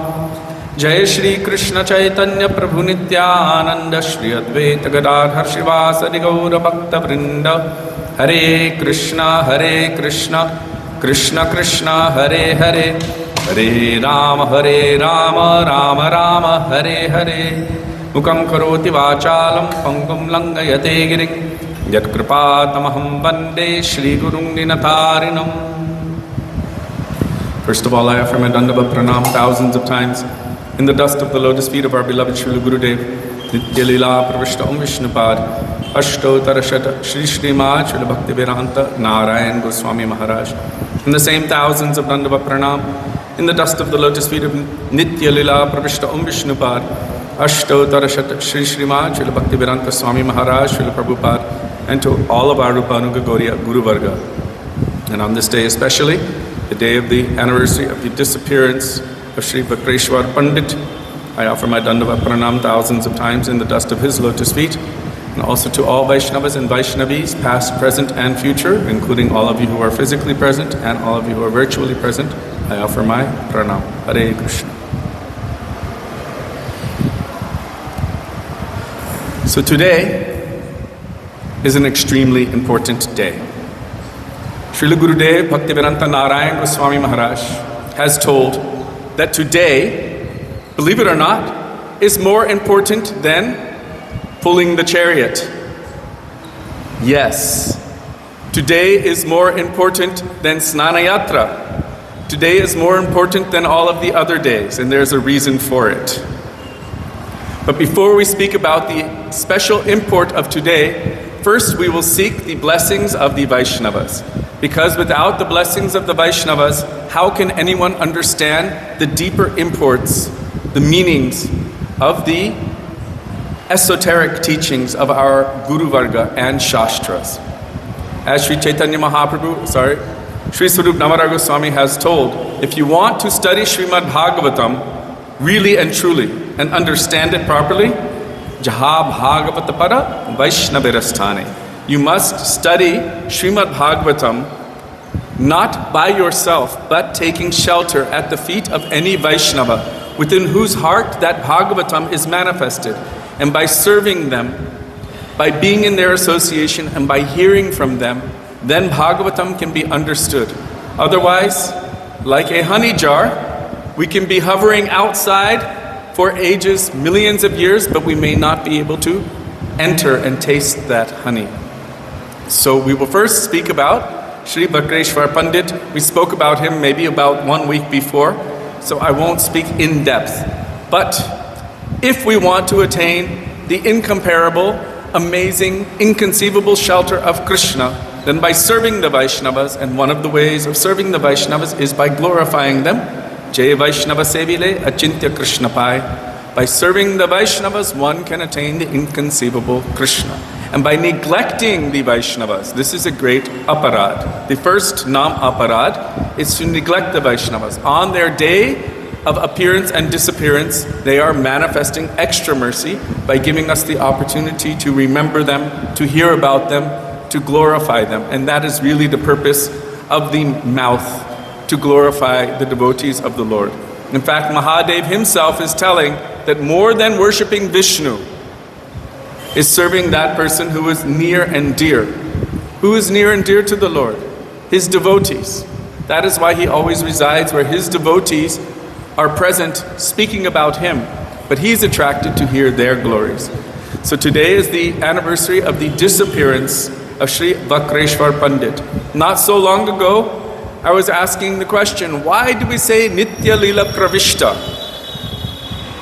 Jai Shri Krishna Chaitanya Prabhu Nityananda Shri Advaita Gadadhar Shivasadi Gaura Bhakta Vrinda. Hare Krishna Krishna Krishna Hare Hare, Hare Rama Rama Rama Hare Hare. Mukam karoti vachalam pangum langayate giring Yat kripatamaham vande Shri Gurung Dinatarinam. First of all, I offer my Dandava Pranam thousands of times in the dust of the lotus feet of our beloved Srila Gurudev, Nitya Lila Pravishta Om Vishnupad, Ashto Tarashata Shri Srimad Srila Bhaktivedanta Narayan Goswami Maharaj. In the same thousands of Dandava Pranam in the dust of the lotus feet of Nitya Lila Pravishta Om Vishnupad, Ashto Tarashata Shri Srimad Srila Bhaktivedanta Swami Maharaj, Srila Prabhupada, and to all of our Rupanuga Gauriya Guru Varga. And on this day especially, the day of the anniversary of the disappearance of Sri Vakreshwar Pandit, I offer my Dandava Pranam thousands of times in the dust of his lotus feet, and also to all Vaishnavas and Vaishnavis, past, present, and future, including all of you who are physically present and all of you who are virtually present, I offer my Pranam. Hare Krishna. So today is an extremely important day. Srila Gurudev Bhaktivedanta Narayan Goswami Maharaj has told that today, believe it or not, is more important than pulling the chariot. Yes, today is more important than Snanayatra. Today is more important than all of the other days, and there's a reason for it. But before we speak about the special import of today, first we will seek the blessings of the Vaishnavas. Because without the blessings of the Vaishnavas, how can anyone understand the deeper imports, the meanings of the esoteric teachings of our Guru Varga and Shastras? As Sri Chaitanya Mahaprabhu, Sri Swarup Namaraga Swami has told, if you want to study Srimad Bhagavatam really and truly and understand it properly, Jaha Bhagavatapara Vaishnavirasthane. You must study Srimad Bhagavatam not by yourself, but taking shelter at the feet of any Vaishnava within whose heart that Bhagavatam is manifested. And by serving them, by being in their association and by hearing from them, then Bhagavatam can be understood. Otherwise, like a honey jar, we can be hovering outside for ages, millions of years, but we may not be able to enter and taste that honey. So we will first speak about Sri Vakreshwar Pandit. We spoke about him maybe about 1 week before, so I won't speak in depth. But if we want to attain the incomparable, amazing, inconceivable shelter of Krishna, then by serving the Vaishnavas, and one of the ways of serving the Vaishnavas is by glorifying them. Jai Vaishnava Sevile Achintya Krishna Pai. By serving the Vaishnavas, one can attain the inconceivable Krishna. And by neglecting the Vaishnavas, this is a great aparad. The first nam aparad is to neglect the Vaishnavas. On their day of appearance and disappearance, they are manifesting extra mercy by giving us the opportunity to remember them, to hear about them, to glorify them. And that is really the purpose of the mouth, to glorify the devotees of the Lord. In fact, Mahadev himself is telling that more than worshipping Vishnu is serving that person who is near and dear. Who is near and dear to the Lord? His devotees. That is why he always resides where his devotees are present speaking about him, but he's attracted to hear their glories. So today is the anniversary of the disappearance of Sri Vakreshwar Pandit. Not so long ago, I was asking the question, why do we say Nitya Lila Pravishta?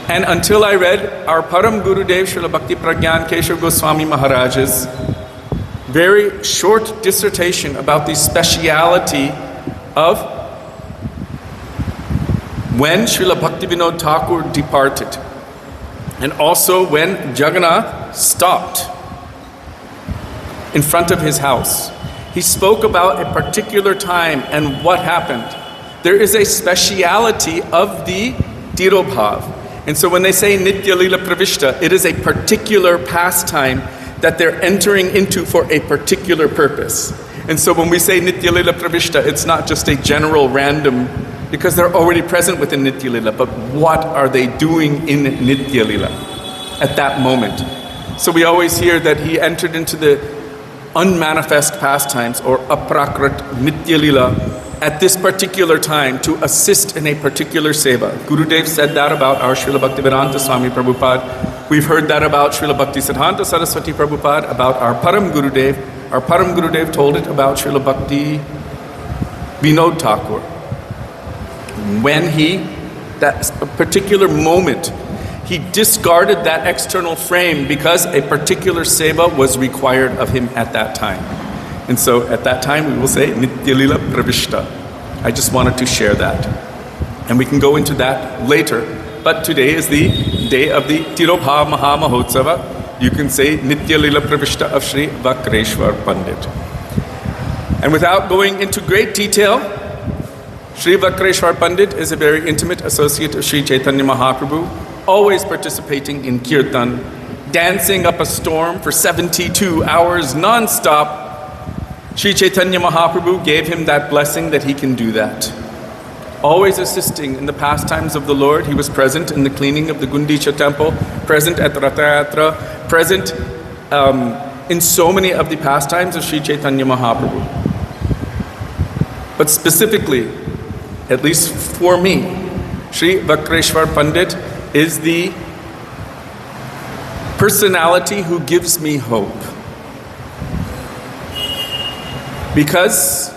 And until I read our Param Gurudev Srila Bhakti Pragyan Keshav Goswami Maharaj's very short dissertation about the speciality of when Srila Bhaktivinoda Thakur departed, and also when Jagannath stopped in front of his house. He spoke about a particular time and what happened. There is a speciality of the Tirobhav. And so when they say Nitya Lila Pravishta, it is a particular pastime that they're entering into for a particular purpose. And so when we say Nitya Lila Pravishta, it's not just a general random, because they're already present within Nitya Lila, but what are they doing in Nitya Lila at that moment? So we always hear that he entered into the unmanifest pastimes, or aprakrit Nitya Lila, at this particular time to assist in a particular seva. Gurudev said that about our Srila Bhaktivedanta Swami Prabhupada. We've heard that about Srila Bhakti Siddhanta Saraswati Prabhupada, about our Param Gurudev. Our Param Gurudev told it about Srila Bhakti Vinod Thakur. When that particular moment, he discarded that external frame because a particular seva was required of him at that time. And so at that time we will say Nitya Lila Pravishta. I just wanted to share that. And we can go into that later. But today is the day of the Tirobha Maha Mahotsava. You can say Nitya Lila Pravishta of Sri Vakreshwar Pandit. And without going into great detail, Sri Vakreshwar Pandit is a very intimate associate of Sri Chaitanya Mahaprabhu, always participating in kirtan, dancing up a storm for 72 hours non-stop. Sri Chaitanya Mahaprabhu gave him that blessing that he can do that. Always assisting in the pastimes of the Lord. He was present in the cleaning of the Gundicha temple, present at Ratha Yatra, present in so many of the pastimes of Sri Chaitanya Mahaprabhu. But specifically, at least for me, Sri Vakreshwar Pandit is the personality who gives me hope. Because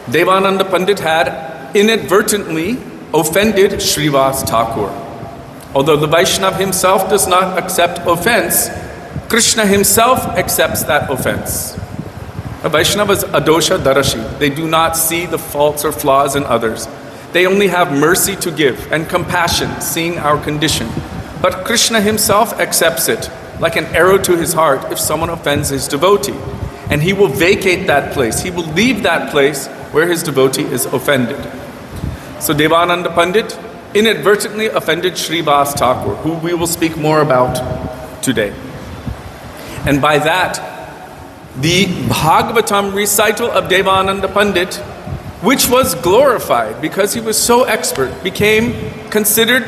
Devananda Pandit had inadvertently offended Srivas Thakur. Although the Vaishnav himself does not accept offense, Krishna himself accepts that offense. A Vaishnava is adosha darashi. They do not see the faults or flaws in others. They only have mercy to give and compassion, seeing our condition. But Krishna himself accepts it, like an arrow to his heart, if someone offends his devotee. And he will vacate that place. He will leave that place where his devotee is offended. So Devananda Pandit inadvertently offended Srivas Thakur, who we will speak more about today. And by that, the Bhagavatam recital of Devananda Pandit, which was glorified because he was so expert, became considered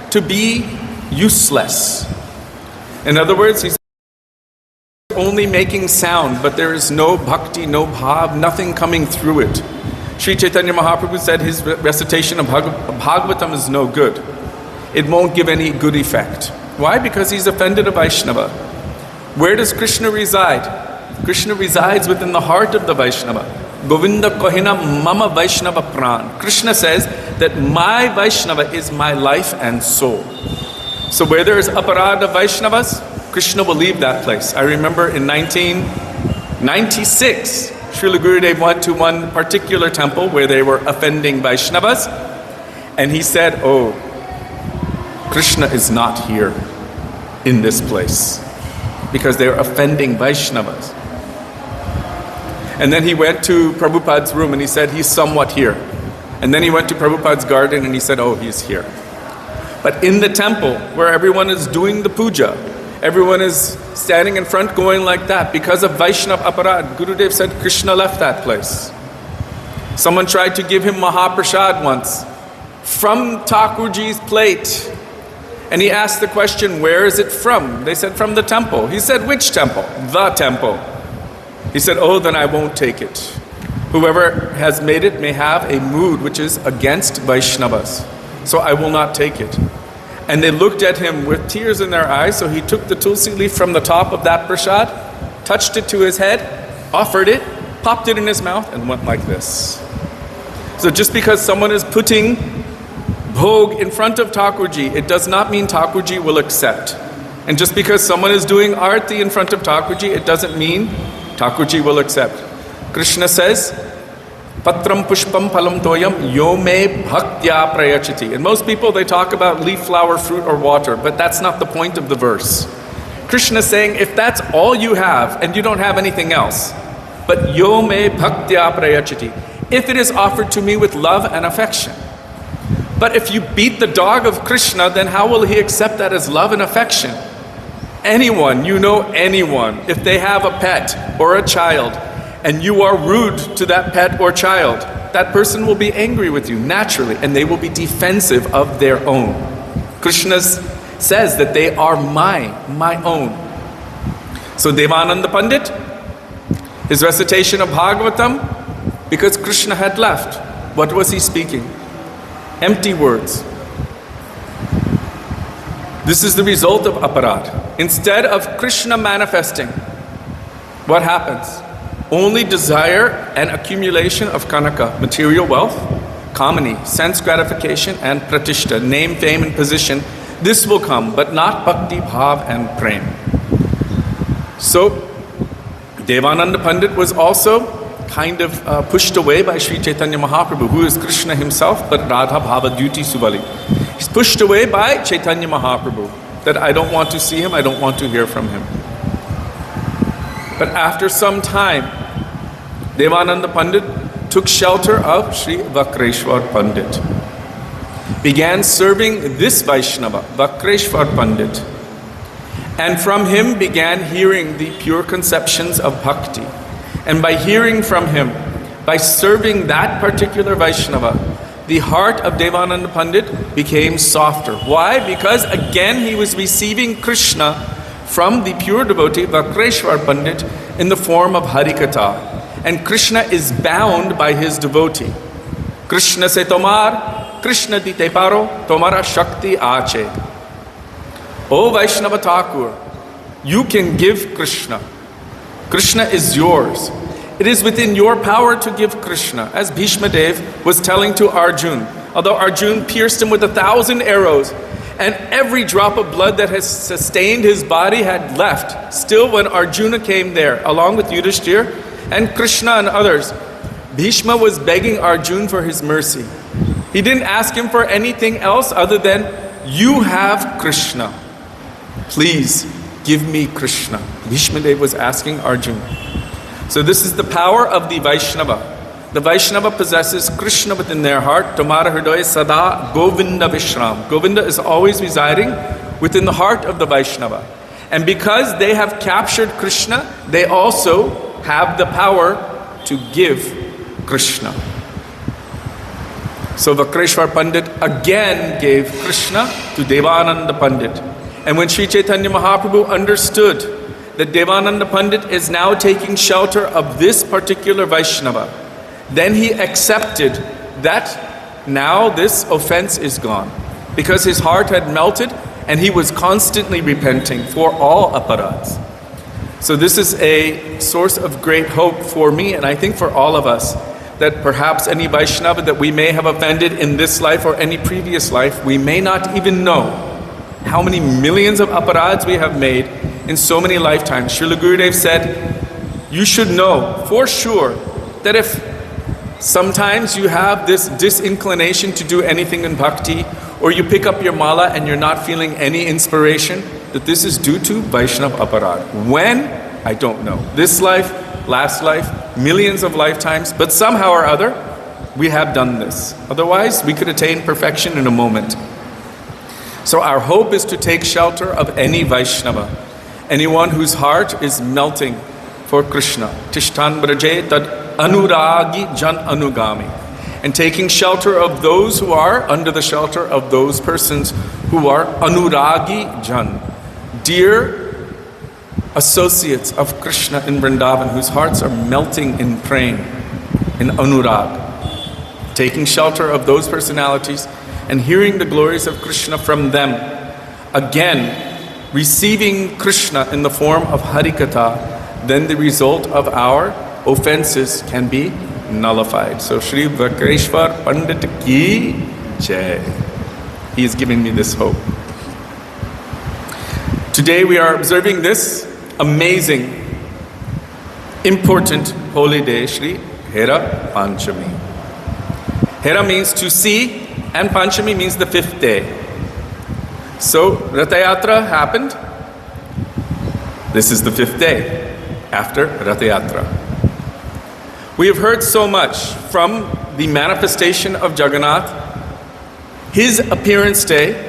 to be useless. In other words, he's only making sound, but there is no bhakti, no bhav, nothing coming through it. Sri Chaitanya Mahaprabhu said his recitation of Bhagavatam is no good. It won't give any good effect. Why? Because he's offended a Vaishnava. Where does Krishna reside? Krishna resides within the heart of the Vaishnava. Govinda kohina mama Vaishnava pran. Krishna says that my Vaishnava is my life and soul. So where there is aparada Vaishnavas, Krishna will leave that place. I remember in 1996, Srila Gurudev went to one particular temple where they were offending Vaishnavas, and he said, "Oh, Krishna is not here in this place because they're offending Vaishnavas." And then he went to Prabhupada's room and he said, "He's somewhat here." And then he went to Prabhupada's garden and he said, "Oh, he's here." But in the temple where everyone is doing the puja, everyone is standing in front going like that. Because of Vaishnav aparad, Gurudev said Krishna left that place. Someone tried to give him Mahaprasad once from Thakurji's plate. And he asked the question, "Where is it from?" They said, "From the temple." He said, "Which temple?" "The temple." He said, "Oh, then I won't take it. Whoever has made it may have a mood which is against Vaishnavas. So I will not take it." And they looked at him with tears in their eyes, so he took the tulsi leaf from the top of that prasad, touched it to his head, offered it, popped it in his mouth, and went like this. So just because someone is putting bhog in front of Thakurji, it does not mean Thakurji will accept. And just because someone is doing arti in front of Thakurji, it doesn't mean Thakurji will accept. Krishna says, Patram pushpam phalam toyam yome bhaktya prayachiti. And most people, they talk about leaf, flower, fruit, or water, but that's not the point of the verse. Krishna is saying, if that's all you have, and you don't have anything else, but yome bhaktya prayachiti, if it is offered to me with love and affection. But if you beat the dog of Krishna, then how will he accept that as love and affection? Anyone, you know anyone, if they have a pet or a child, and you are rude to that pet or child, that person will be angry with you naturally, and they will be defensive of their own. Krishna says that they are my own. So Devananda Pandit, his recitation of Bhagavatam, because Krishna had left, what was he speaking? Empty words. This is the result of aparad. Instead of Krishna manifesting, what happens? Only desire and accumulation of kanaka, material wealth, kamani, sense gratification, and pratishta, name, fame, and position. This will come, but not bhakti, bhav, and prem. So, Devananda Pandit was also kind of pushed away by Sri Chaitanya Mahaprabhu, who is Krishna himself, but Radha Bhava Duty Suvali. He's pushed away by Chaitanya Mahaprabhu, that I don't want to see him, I don't want to hear from him. But after some time, Devananda Pandit took shelter of Sri Vakreshwar Pandit, began serving this Vaishnava, Vakreshwar Pandit, and from him began hearing the pure conceptions of bhakti. And by hearing from him, by serving that particular Vaishnava, the heart of Devananda Pandit became softer. Why? Because again he was receiving Krishna from the pure devotee Vakreshwar Pandit in the form of Harikatha. And Krishna is bound by his devotee. Krishna se tomar Krishna dite paro, tomara shakti ache. O Vaishnava Thakur, you can give Krishna. Krishna is yours. It is within your power to give Krishna, as Bhishma Dev was telling to Arjun. Although Arjun pierced him with 1,000 arrows, and every drop of blood that has sustained his body had left, still when Arjuna came there, along with Yudhishthir and Krishna and others, Bhishma was begging Arjun for his mercy. He didn't ask him for anything else other than, you have Krishna. Please give me Krishna. Bhishma Dev was asking Arjun. So this is the power of the Vaishnava. The Vaishnava possesses Krishna within their heart. Tomara hriday sada Govinda Vishram. Govinda is always residing within the heart of the Vaishnava. And because they have captured Krishna, they also have the power to give Krishna. So Vakreshwar Pandit again gave Krishna to Devananda Pandit. And when Sri Chaitanya Mahaprabhu understood that Devananda Pandit is now taking shelter of this particular Vaishnava, then he accepted that now this offense is gone. Because his heart had melted and he was constantly repenting for all aparads. So this is a source of great hope for me, and I think for all of us, that perhaps any Vaishnava that we may have offended in this life or any previous life, we may not even know how many millions of aparads we have made in so many lifetimes. Srila Gurudev said, you should know for sure that if sometimes you have this disinclination to do anything in bhakti, or you pick up your mala and you're not feeling any inspiration, that this is due to Vaishnav aparad. When? I don't know. This life, last life, millions of lifetimes, but somehow or other, we have done this. Otherwise, we could attain perfection in a moment. So our hope is to take shelter of any Vaishnava, anyone whose heart is melting for Krishna. Tishtan braje tad anuragi jan anugami. And taking shelter of those who are under the shelter of those persons who are anuragi jan, dear associates of Krishna in Vrindavan, whose hearts are melting in praying, in anurag. Taking shelter of those personalities and hearing the glories of Krishna from them. Again, receiving Krishna in the form of Harikatha, then the result of our offenses can be nullified. So Shri Vakreshwar Pandit ki jai. He is giving me this hope. Today we are observing this amazing, important holy day, Shri Hera Panchami. Hera means to see, and Panchami means the 5th day. So Ratha Yatra happened. This is the 5th day after Ratha Yatra. We have heard so much from the manifestation of Jagannath. His appearance day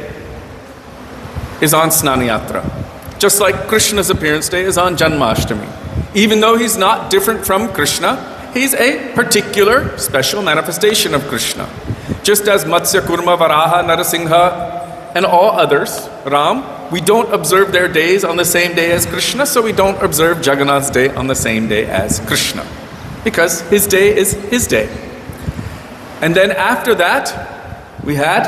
is on Snana Yatra, just like Krishna's appearance day is on Janmashtami. Even though he's not different from Krishna, he's a particular special manifestation of Krishna. Just as Matsya, Kurma, Varaha, Narasingha, and all others, Ram, we don't observe their days on the same day as Krishna, so we don't observe Jagannath's day on the same day as Krishna, because his day is his day. And then after that, we had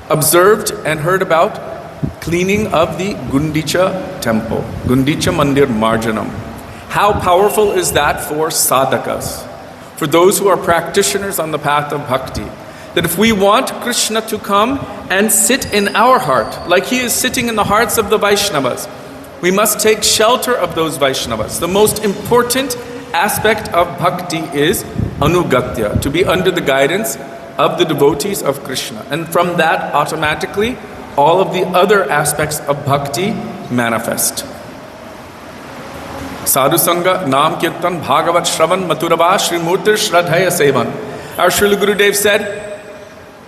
observed and heard about cleaning of the Gundicha temple, Gundicha Mandir Marjanam. How powerful is that for sadhakas, for those who are practitioners on the path of bhakti? That if we want Krishna to come and sit in our heart, like he is sitting in the hearts of the Vaishnavas, we must take shelter of those Vaishnavas. The most important aspect of bhakti is anugatya, to be under the guidance of the devotees of Krishna. And from that, automatically, all of the other aspects of bhakti manifest. Sadhu Sangha, Nam Kirtan, Bhagavat Shravan, Maturava, Shri Murtir, Shradhaya Sevan. Our Srila Gurudev said,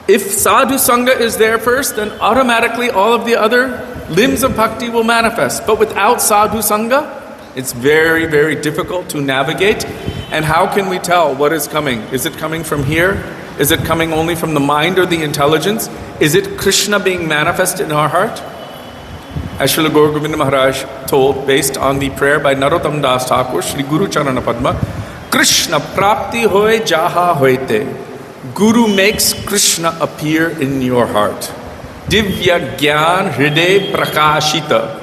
if Sadhu Sangha is there first, then automatically all of the other limbs of bhakti will manifest. But without Sadhu Sangha, it's very, very difficult to navigate. And how can we tell what is coming? Is it coming from here? Is it coming only from the mind or the intelligence? Is it Krishna being manifested in our heart? As Srila Gaur Govinda Maharaj told, based on the prayer by Narottam Das Thakur, Shri Guru Charana Padma, Krishna prapti hoye jaha hoite. Guru makes Krishna appear in your heart. Divya Gyan Hriday Prakashita.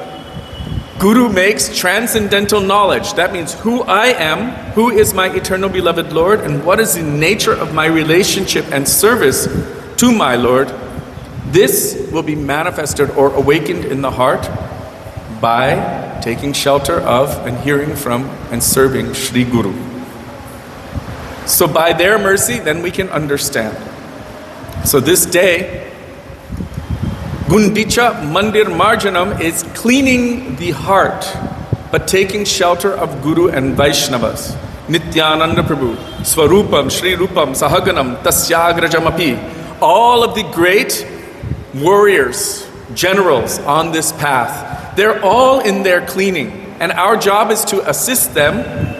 Guru makes transcendental knowledge. That means who I am, who is my eternal beloved Lord, and what is the nature of my relationship and service to my Lord. This will be manifested or awakened in the heart by taking shelter of and hearing from and serving Shri Guru. So by their mercy, then we can understand. So this day, Gundicha Mandir Marjanam is cleaning the heart, but taking shelter of Guru and Vaishnavas. Nityananda Prabhu, Swarupam, Shri Rupam, Sahaganam, Tasyagrajamapi. All of the great warriors, generals on this path, they're all in their cleaning. And our job is to assist them,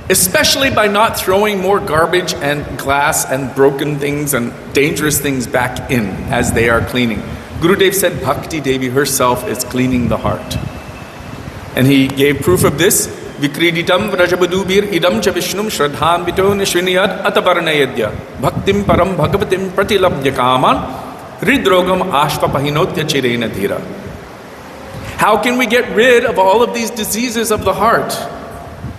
especially by not throwing more garbage and glass and broken things and dangerous things back in as they are cleaning. Gurudev said Bhakti Devi herself is cleaning the heart. And he gave proof of this. Vikriditam Vrajabadubir idam cha Vishnum Shraddham Vito Nishviniyad Ataparanayadya Bhaktim Param Bhagavatim Pratilabhya Kaman Hridrogam Ashvapahinotya Chirena Dhira. How can we get rid of all of these diseases of the heart?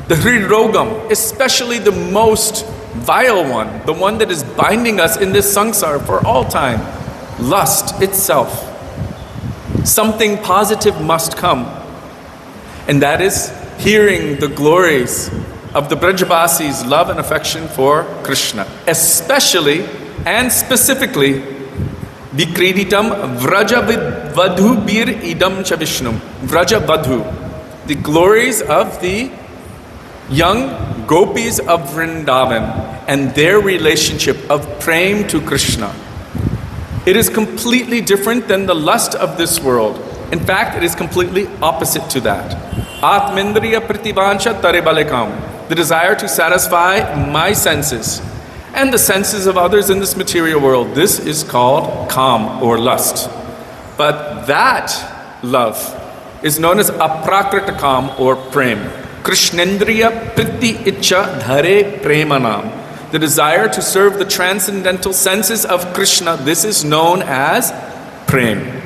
The Hridrogam, especially the most vile one, the one that is binding us in this samsara for all time. Lust itself. Something positive must come. And that is hearing the glories of the Brajavasis' love and affection for Krishna. Especially and specifically, Vikreditam Vraja Vadhu Bir Idam Cha Vishnum. Vraja Vadhu. The glories of the young gopis of Vrindavan and their relationship of prem to Krishna. It is completely different than the lust of this world. In fact, it is completely opposite to that. Atmendriya Prativansha Tarebalekam. The desire to satisfy my senses and the senses of others in this material world. This is called kam or lust. But that love is known as aprakrita kam or prem. Krishnendriya Priti Icha Dhare Premanam. The desire to serve the transcendental senses of Krishna, this is known as prem.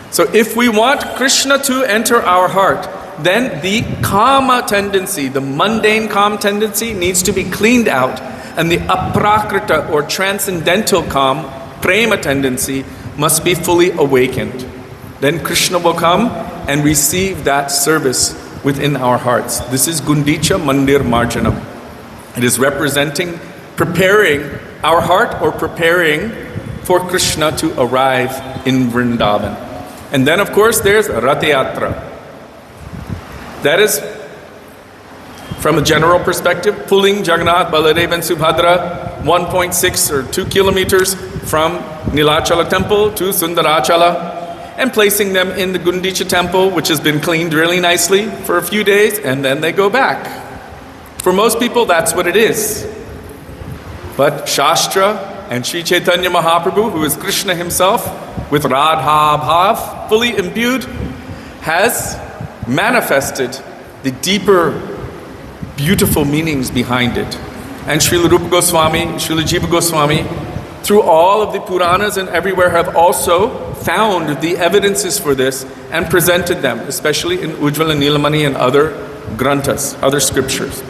So if we want Krishna to enter our heart, then the kama tendency, the mundane kam tendency needs to be cleaned out, and the aprakrita or transcendental kam, prema tendency, must be fully awakened. Then Krishna will come and receive that service within our hearts. This is Gundicha Mandir Marjanam. It is representing preparing our heart or preparing for Krishna to arrive in Vrindavan. And then of course there's Rath Yatra. That is, from a general perspective, pulling Jagannath, Baladev and Subhadra 1.6 or 2 kilometers from Nilachala temple to Sundarachala and placing them in the Gundicha temple, which has been cleaned really nicely for a few days, and then they go back. For most people, that's what it is. But Shastra and Sri Chaitanya Mahaprabhu, who is Krishna himself, with Radha Bhav, fully imbued, has manifested the deeper, beautiful meanings behind it. And Srila Rupa Goswami, Srila Jiva Goswami, through all of the Puranas and everywhere have also found the evidences for this and presented them, especially in Ujjvala Nilamani and other granthas, other scriptures.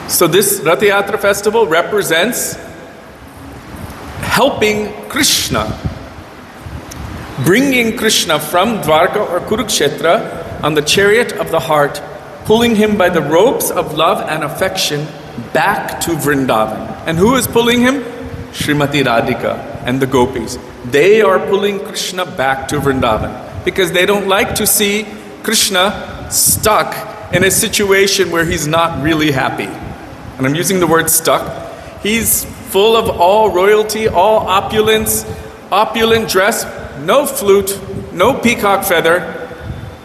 So this Rath Yatra festival represents helping Krishna, bringing Krishna from Dwarka or Kurukshetra on the chariot of the heart, pulling him by the ropes of love and affection back to Vrindavan. And who is pulling him? Srimati Radhika and the gopis. They are pulling Krishna back to Vrindavan because they don't like to see Krishna stuck in a situation where he's not really happy. And I'm using the word stuck. He's full of all royalty, all opulence, opulent dress, no flute, no peacock feather,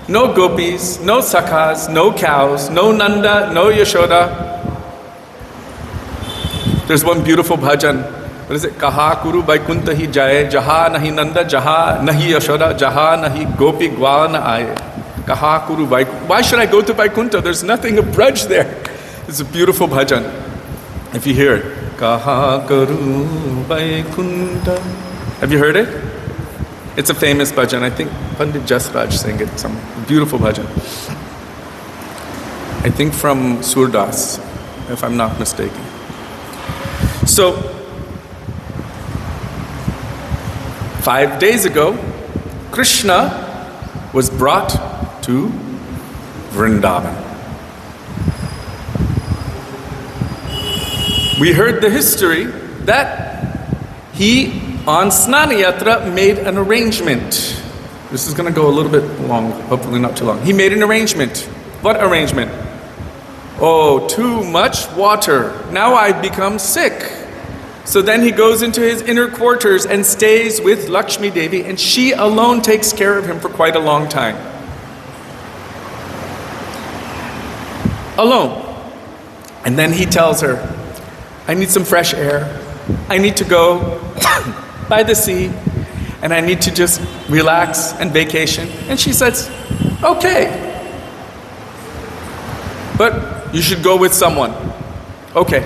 no gopis, no sakhas, no cows, no Nanda, no Yashoda. There's one beautiful bhajan. What is it? Kaha kuru Vaikuntha hi jaye, jaha nahi Nanda, jaha nahi Yashoda, jaha nahi gopi gwal na aaye. Kaha kuru Vaikuntha. Why should I go to Vaikuntha? There's nothing of braj there. It's a beautiful bhajan, if you hear it. kaha karu Vaikuntha. Have you heard it? It's a famous bhajan. I think Pandit Jasraj sang it. Some beautiful bhajan. I think from Surdas, if I'm not mistaken. So, 5 days ago, Krishna was brought to Vrindavan. We heard the history that he, on Snana Yatra, made an arrangement. This is going to go a little bit long, hopefully not too long. He made an arrangement. What arrangement? Oh, too much water. Now I've become sick. So then he goes into his inner quarters and stays with Lakshmi Devi, and she alone takes care of him for quite a long time. Alone. And then he tells her, I need some fresh air. I need to go by the sea, and I need to just relax and vacation. And she says, okay. But you should go with someone. Okay,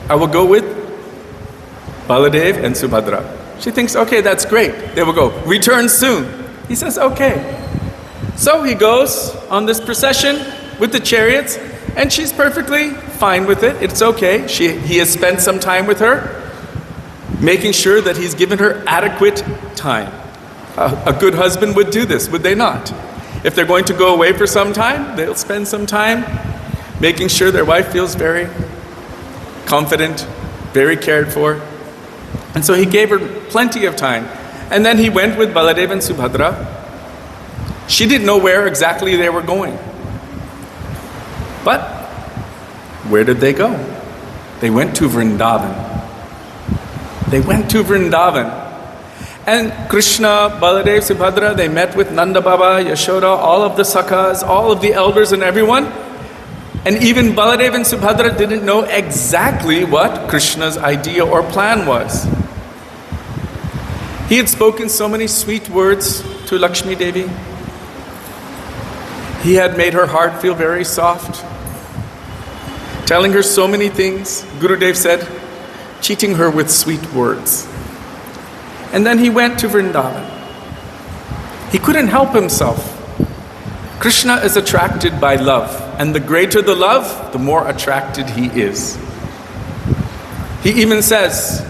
I will go with Baladev and Subhadra. She thinks, okay, that's great. They will go. Return soon. He says, okay. So he goes on this procession with the chariots, and she's perfectly fine with it. It's okay. He has spent some time with her, making sure that he's given her adequate time. A good husband would do this, would they not? If they're going to go away for some time, they'll spend some time making sure their wife feels very confident, very cared for. And so he gave her plenty of time. And then he went with Baladev and Subhadra. She didn't know where exactly they were going. But where did they go? They went to Vrindavan. They went to Vrindavan. And Krishna, Baladev, Subhadra, they met with Nanda Baba, Yashoda, all of the Sakhas, all of the elders and everyone. And even Baladev and Subhadra didn't know exactly what Krishna's idea or plan was. He had spoken so many sweet words to Lakshmi Devi. He had made her heart feel very soft, telling her so many things, Gurudev said, cheating her with sweet words. And then he went to Vrindavan. He couldn't help himself. Krishna is attracted by love, and the greater the love, the more attracted he is. He even says,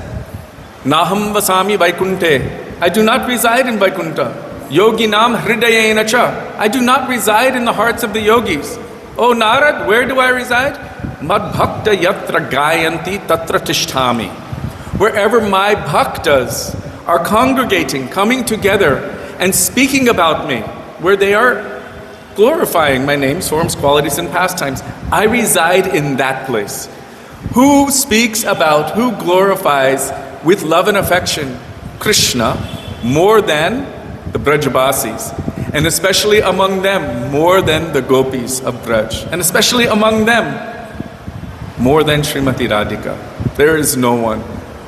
Naham vasami Vaikunthe. I do not reside in Vaikuntha. Yoginam hridayena cha. I do not reside in the hearts of the yogis. Oh Narad, where do I reside? Mad bhakta yatra gayanti tatra tishtami. Wherever my bhaktas are congregating, coming together and speaking about me, where they are glorifying my name, forms, qualities, and pastimes, I reside in that place. Who speaks about, who glorifies with love and affection Krishna more than the Brajbasis, and especially among them more than the gopis of Braj, and especially among them more than Srimati Radhika. There is no one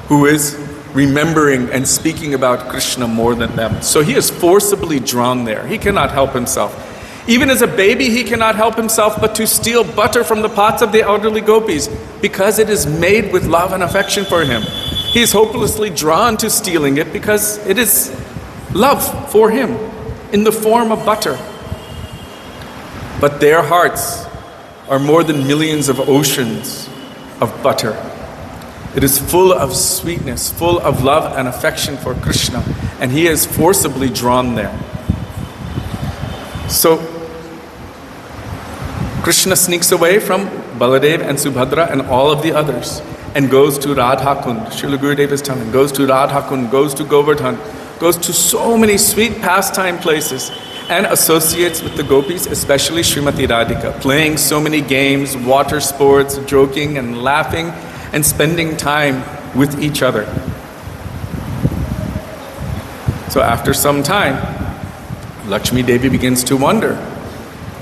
who is remembering and speaking about Krishna more than them. So he is forcibly drawn there. He cannot help himself. Even as a baby, he cannot help himself but to steal butter from the pots of the elderly gopis, because it is made with love and affection for him. He is hopelessly drawn to stealing it because it is love for him in the form of butter. But their hearts are more than millions of oceans of butter. It is full of sweetness, full of love and affection for Krishna, and he is forcibly drawn there. So Krishna sneaks away from Baladev and Subhadra and all of the others and goes to Radha Kund. Srila Gurudev is telling, goes to Radha Kund, goes to Govardhan, goes to so many sweet pastime places and associates with the gopis, especially Srimati Radhika, playing so many games, water sports, joking and laughing and spending time with each other. So after some time, Lakshmi Devi begins to wonder,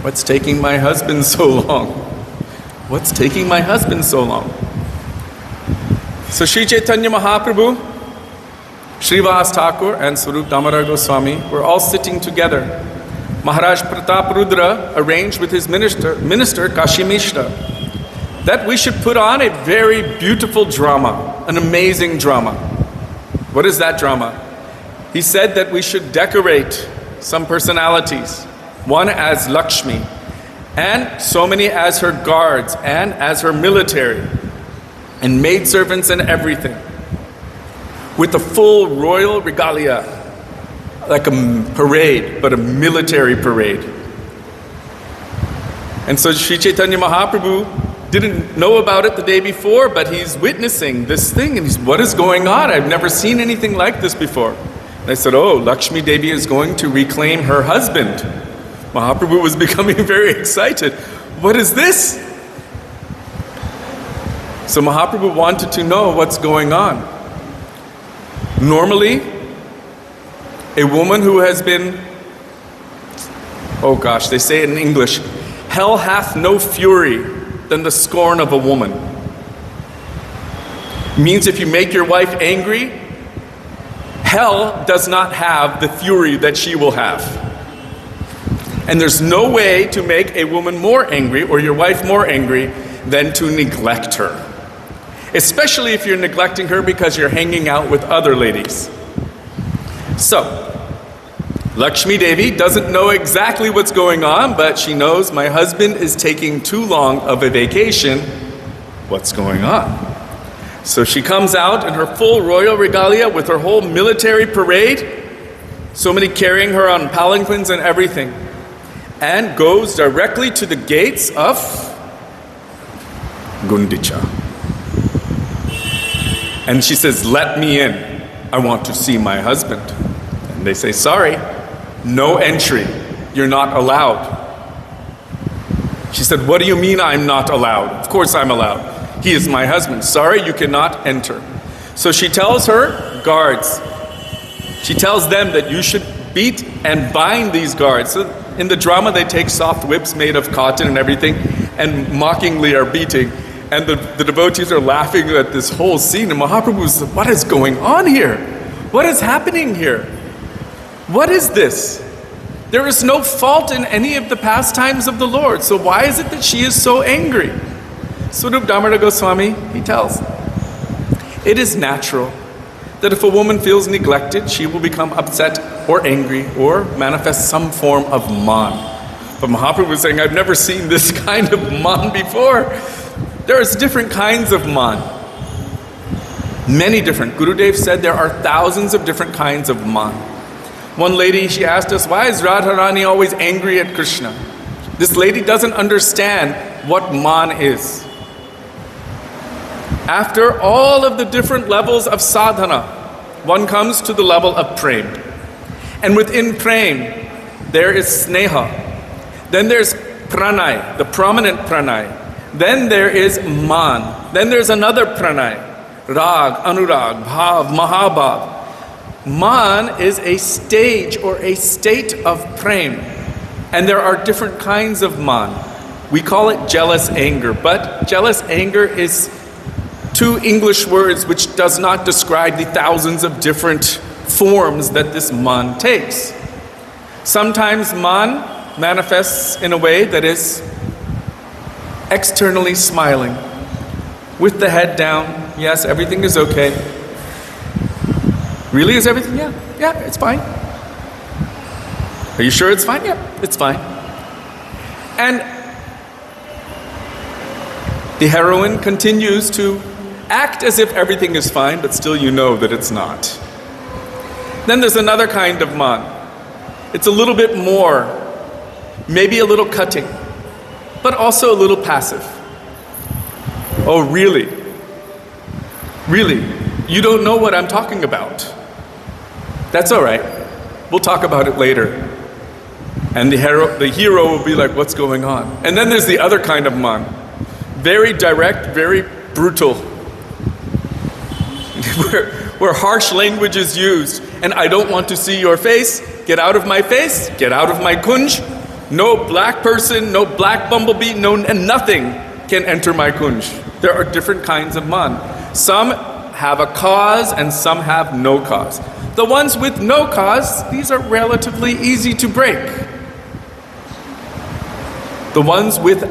what's taking my husband so long? What's taking my husband so long? So Sri Chaitanya Mahaprabhu, Srivas Thakur and Swarup Damodar Goswami were all sitting together. Maharaj Pratap Rudra arranged with his minister Kashi Mishra that we should put on a very beautiful drama, an amazing drama. What is that drama? He said that we should decorate some personalities, one as Lakshmi, and so many as her guards, and as her military, and maidservants and everything, with a full royal regalia, like a parade, but a military parade. And so Sri Chaitanya Mahaprabhu didn't know about it the day before, but he's witnessing this thing, and he's, what is going on? I've never seen anything like this before. And I said, oh, Lakshmi Devi is going to reclaim her husband. Mahaprabhu was becoming very excited. What is this? So Mahaprabhu wanted to know what's going on. Normally, a woman who has been, oh gosh, they say it in English, hell hath no fury than the scorn of a woman. Means if you make your wife angry, hell does not have the fury that she will have. And there's no way to make a woman more angry or your wife more angry than to neglect her. Especially if you're neglecting her because you're hanging out with other ladies. So, Lakshmi Devi doesn't know exactly what's going on, but she knows my husband is taking too long of a vacation. What's going on? So she comes out in her full royal regalia with her whole military parade, so many carrying her on palanquins and everything, and goes directly to the gates of Gundicha. And she says, let me in. I want to see my husband. And they say, sorry, no entry. You're not allowed. She said, what do you mean I'm not allowed? Of course I'm allowed. He is my husband. Sorry, you cannot enter. So she tells her guards, she tells them that you should beat and bind these guards. So in the drama, they take soft whips made of cotton and everything and mockingly are beating. And the devotees are laughing at this whole scene. And Mahaprabhu says, what is going on here? What is happening here? What is this? There is no fault in any of the pastimes of the Lord. So why is it that she is so angry? Swarup Damodar Goswami, he tells, it is natural that if a woman feels neglected, she will become upset or angry or manifest some form of man. But Mahaprabhu is saying, I've never seen this kind of man before. There's different kinds of man. Many different. Gurudev said there are thousands of different kinds of man. One lady, she asked us, why is Radharani always angry at Krishna? This lady doesn't understand what man is. After all of the different levels of sadhana, one comes to the level of prem. And within prem, there is sneha. Then there's pranay, the prominent pranay. Then there is man. Then there's another pranay, rag, anurag, bhav, mahabhav. Man is a stage or a state of prem. And there are different kinds of man. We call it jealous anger, but jealous anger is two English words which does not describe the thousands of different forms that this man takes. Sometimes man manifests in a way that is externally smiling, with the head down. Yes, everything is okay. Really, is everything? Yeah, it's fine. Are you sure it's fine? Yeah, it's fine. And the heroine continues to act as if everything is fine, but still you know that it's not. Then there's another kind of man. It's a little bit more, maybe a little cutting, but also a little passive. Oh, really? Really? You don't know what I'm talking about. That's all right. We'll talk about it later. And the hero will be like, what's going on? And then there's the other kind of man. Very direct, very brutal. Where harsh language is used. And I don't want to see your face. Get out of my face. Get out of my kunj. No black person, no black bumblebee, and nothing can enter my kunj. There are different kinds of man. Some have a cause and some have no cause. The ones with no cause, these are relatively easy to break. The ones with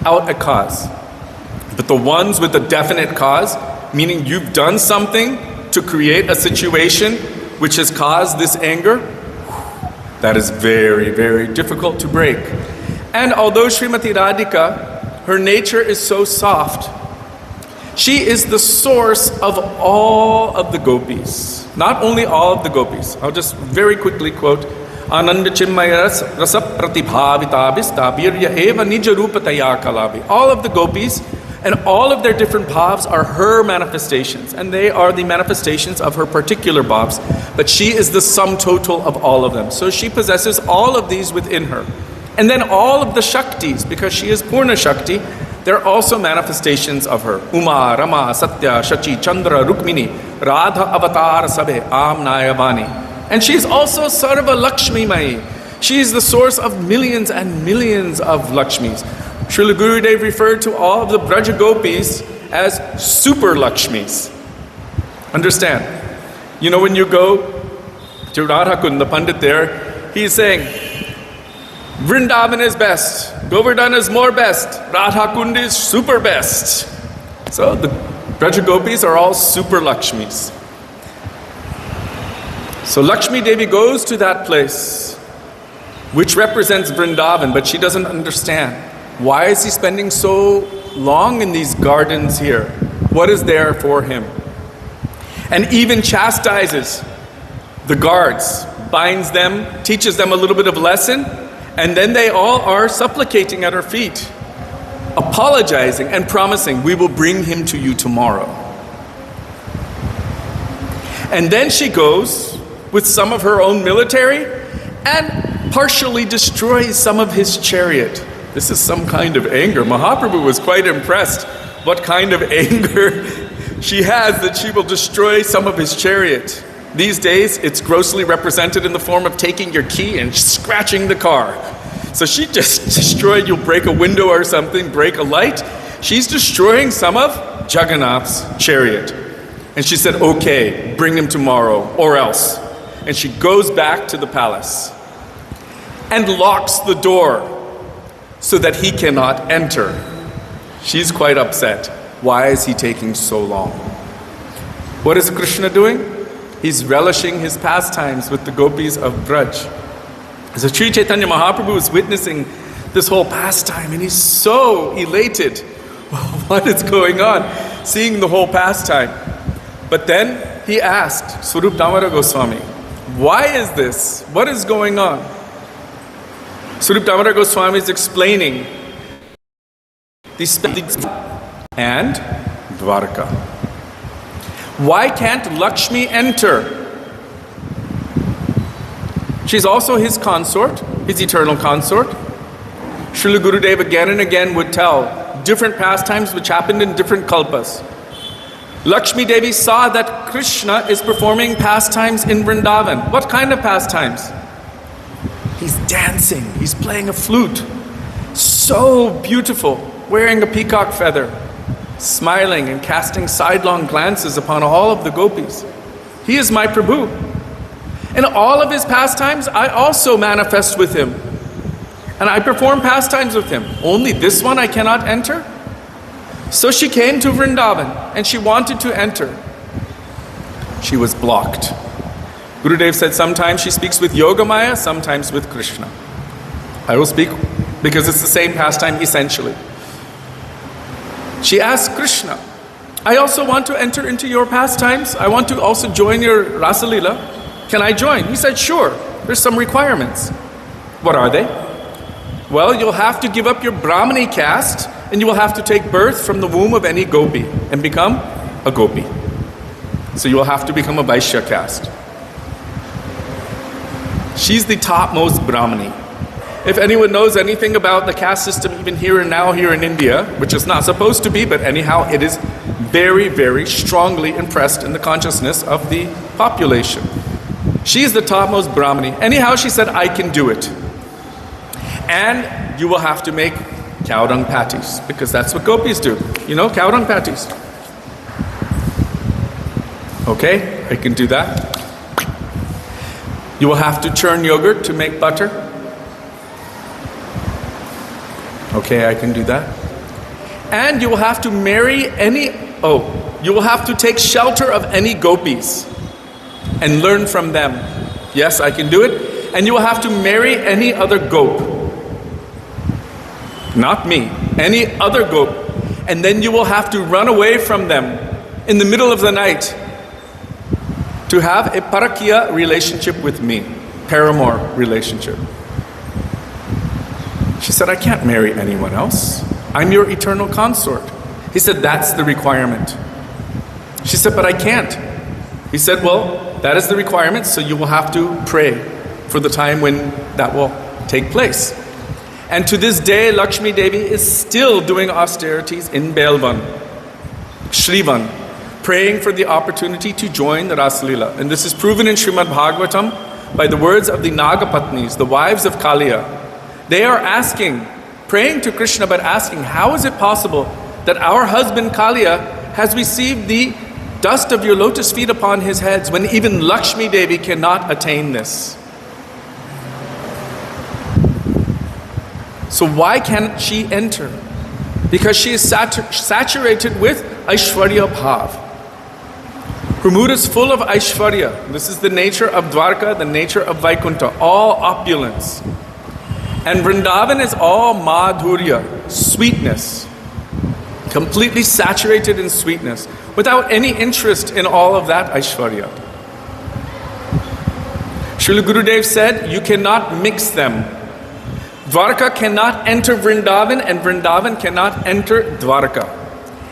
out a cause. But the ones with a definite cause, meaning you've done something to create a situation which has caused this anger, that is very, very difficult to break. And although Srimati Radhika, her nature is so soft, she is the source of all of the gopis. Not only all of the gopis. I'll just very quickly quote, Ananda Chimmaya Rasa Pratibhavitabhista Virya Eva Nija Rupataya Kalavi. All of the gopis and all of their different bhavs are her manifestations, and they are the manifestations of her particular bhavs. But she is the sum total of all of them. So she possesses all of these within her. And then all of the Shaktis, because she is Purna Shakti, they're also manifestations of her. Uma, Rama, Satya, Shachi, Chandra, Rukmini, Radha, Avatar, Sabe, Am, Nayavani. And she's also Sarva Lakshmi Mai. She is the source of millions and millions of Lakshmis. Srila Gurudev referred to all of the Braja Gopis as super Lakshmis. Understand? You know, when you go to Radhakund, the Pandit there, he's saying, Vrindavan is best, Govardhan is more best, Radhakund is super best. So the Braja Gopis are all super Lakshmis. So Lakshmi Devi goes to that place, which represents Vrindavan, but she doesn't understand. Why is he spending so long in these gardens here? What is there for him? And even chastises the guards, binds them, teaches them a little bit of lesson, and then they all are supplicating at her feet, apologizing and promising, we will bring him to you tomorrow. And then she goes with some of her own military and partially destroys some of his chariot. This is some kind of anger. Mahaprabhu was quite impressed what kind of anger she has that she will destroy some of his chariot. These days, it's grossly represented in the form of taking your key and scratching the car. So she just destroyed, you'll break a window or something, break a light. She's destroying some of Jagannath's chariot. And she said, okay, bring him tomorrow or else. And she goes back to the palace and locks the door so that he cannot enter. She's quite upset. Why is he taking so long? What is Krishna doing? He's relishing his pastimes with the gopis of Braj. So Sri Chaitanya Mahaprabhu is witnessing this whole pastime and he's so elated. What is going on? Seeing the whole pastime. But then he asked Swarup Damodara Goswami, why is this? What is going on? Swarup Damodara Goswami is explaining these and Dwarka. Why can't Lakshmi enter? She's also his consort, his eternal consort. Srila Gurudev again and again would tell different pastimes which happened in different kalpas. Lakshmi Devi saw that Krishna is performing pastimes in Vrindavan. What kind of pastimes? He's dancing, he's playing a flute. So beautiful, wearing a peacock feather, smiling and casting sidelong glances upon all of the gopis. He is my Prabhu. In all of his pastimes, I also manifest with him. And I perform pastimes with him. Only this one I cannot enter? So she came to Vrindavan and she wanted to enter. She was blocked. Gurudev said sometimes she speaks with Yogamaya, sometimes with Krishna. I will speak because it's the same pastime essentially. She asked Krishna, I also want to enter into your pastimes. I want to also join your Rasalila. Can I join? He said, sure. There's some requirements. What are they? Well, you'll have to give up your Brahmani caste and you will have to take birth from the womb of any gopi and become a gopi. So you will have to become a Vaishya caste. She's the topmost Brahmani. If anyone knows anything about the caste system even here and now here in India, which is not supposed to be, but anyhow it is very, very strongly impressed in the consciousness of the population. She is the topmost Brahmani. Anyhow, she said, I can do it. And you will have to make cow dung patties, because that's what gopis do. You know, cow dung patties. Okay, I can do that. You will have to churn yogurt to make butter. Okay, I can do that. And you will have to marry you will have to take shelter of any gopis and learn from them. Yes, I can do it. And you will have to marry any other gop. Not me, any other gop. And then you will have to run away from them in the middle of the night to have a parakya relationship with me, paramour relationship. She said, I can't marry anyone else. I'm your eternal consort. He said, that's the requirement. She said, but I can't. He said, well, that is the requirement, so you will have to pray for the time when that will take place. And to this day, Lakshmi Devi is still doing austerities in Belvan, Shrivan, praying for the opportunity to join the Rasalila. And this is proven in Srimad Bhagavatam by the words of the Nagapatnis, the wives of Kaliya. They are asking, praying to Krishna, but asking, how is it possible that our husband Kaliya has received the dust of your lotus feet upon his heads when even Lakshmi Devi cannot attain this? So why can't she enter? Because she is saturated with Aishwarya Bhav. Her mood is full of Aishwarya. This is the nature of Dwarka, the nature of Vaikuntha, all opulence. And Vrindavan is all madhurya, sweetness, completely saturated in sweetness, without any interest in all of that Aishwarya. Srila Gurudev said, you cannot mix them. Dwarka cannot enter Vrindavan, and Vrindavan cannot enter Dwarka.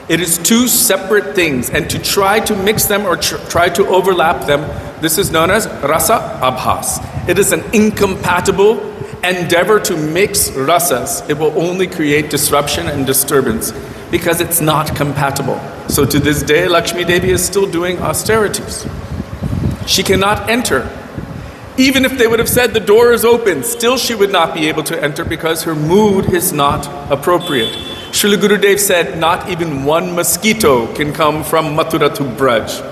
It is two separate things, and to try to mix them or try to overlap them, this is known as rasa abhas. It is an incompatible endeavor to mix rasas. It will only create disruption and disturbance because it's not compatible. So to this day, Lakshmi Devi is still doing austerities. She cannot enter. Even if they would have said the door is open, still she would not be able to enter because her mood is not appropriate. Srila Gurudev said not even one mosquito can come from Mathura to Braj.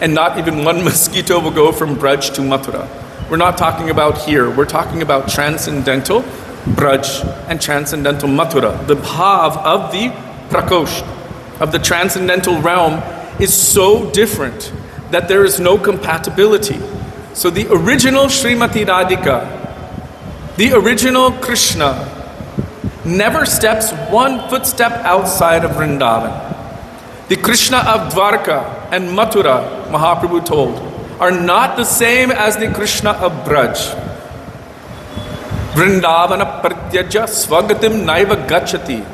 And not even one mosquito will go from Braj to Mathura. We're not talking about here. We're talking about transcendental Braj and transcendental Mathura. The bhav of the prakosh, of the transcendental realm, is so different that there is no compatibility. So the original Srimati Radhika, the original Krishna, never steps one footstep outside of Vrindavan. The Krishna of Dwarka and Mathura, Mahaprabhu told, are not the same as the Krishna of Braj. Vrindavana pratyaja swagatim naiva gachati.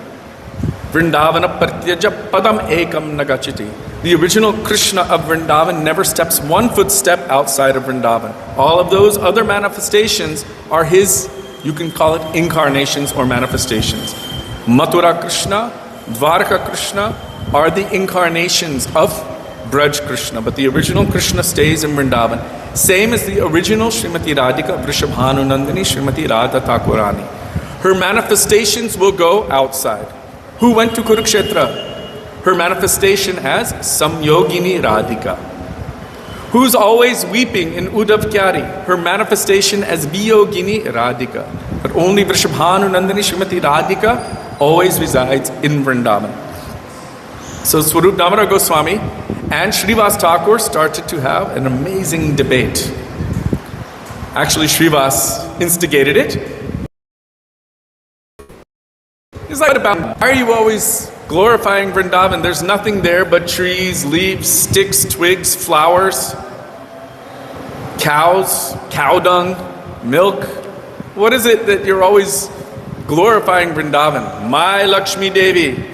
Vrindavana pratyaja padam ekam nagachati. The original Krishna of Vrindavan never steps one footstep outside of Vrindavan. All of those other manifestations are his, you can call it incarnations or manifestations. Mathura Krishna, Dwarka Krishna are the incarnations of Braj Krishna, but the original Krishna stays in Vrindavan. Same as the original Srimati Radhika, Vrishabhanu Nandini, Srimati Radha Thakurani. Her manifestations will go outside. Who went to Kurukshetra? Her manifestation as Samyogini Radhika. Who's always weeping in Uddhav Kyari? Her manifestation as Viyogini Radhika. But only Vrishabhanu Nandini, Srimati Radhika always resides in Vrindavan. So Swarup Damodar Goswami and Srivas Thakur started to have an amazing debate. Actually, Srivas instigated it. He's like, why are you always glorifying Vrindavan? There's nothing there but trees, leaves, sticks, twigs, flowers, cows, cow dung, milk. What is it that you're always glorifying Vrindavan? My Lakshmi Devi,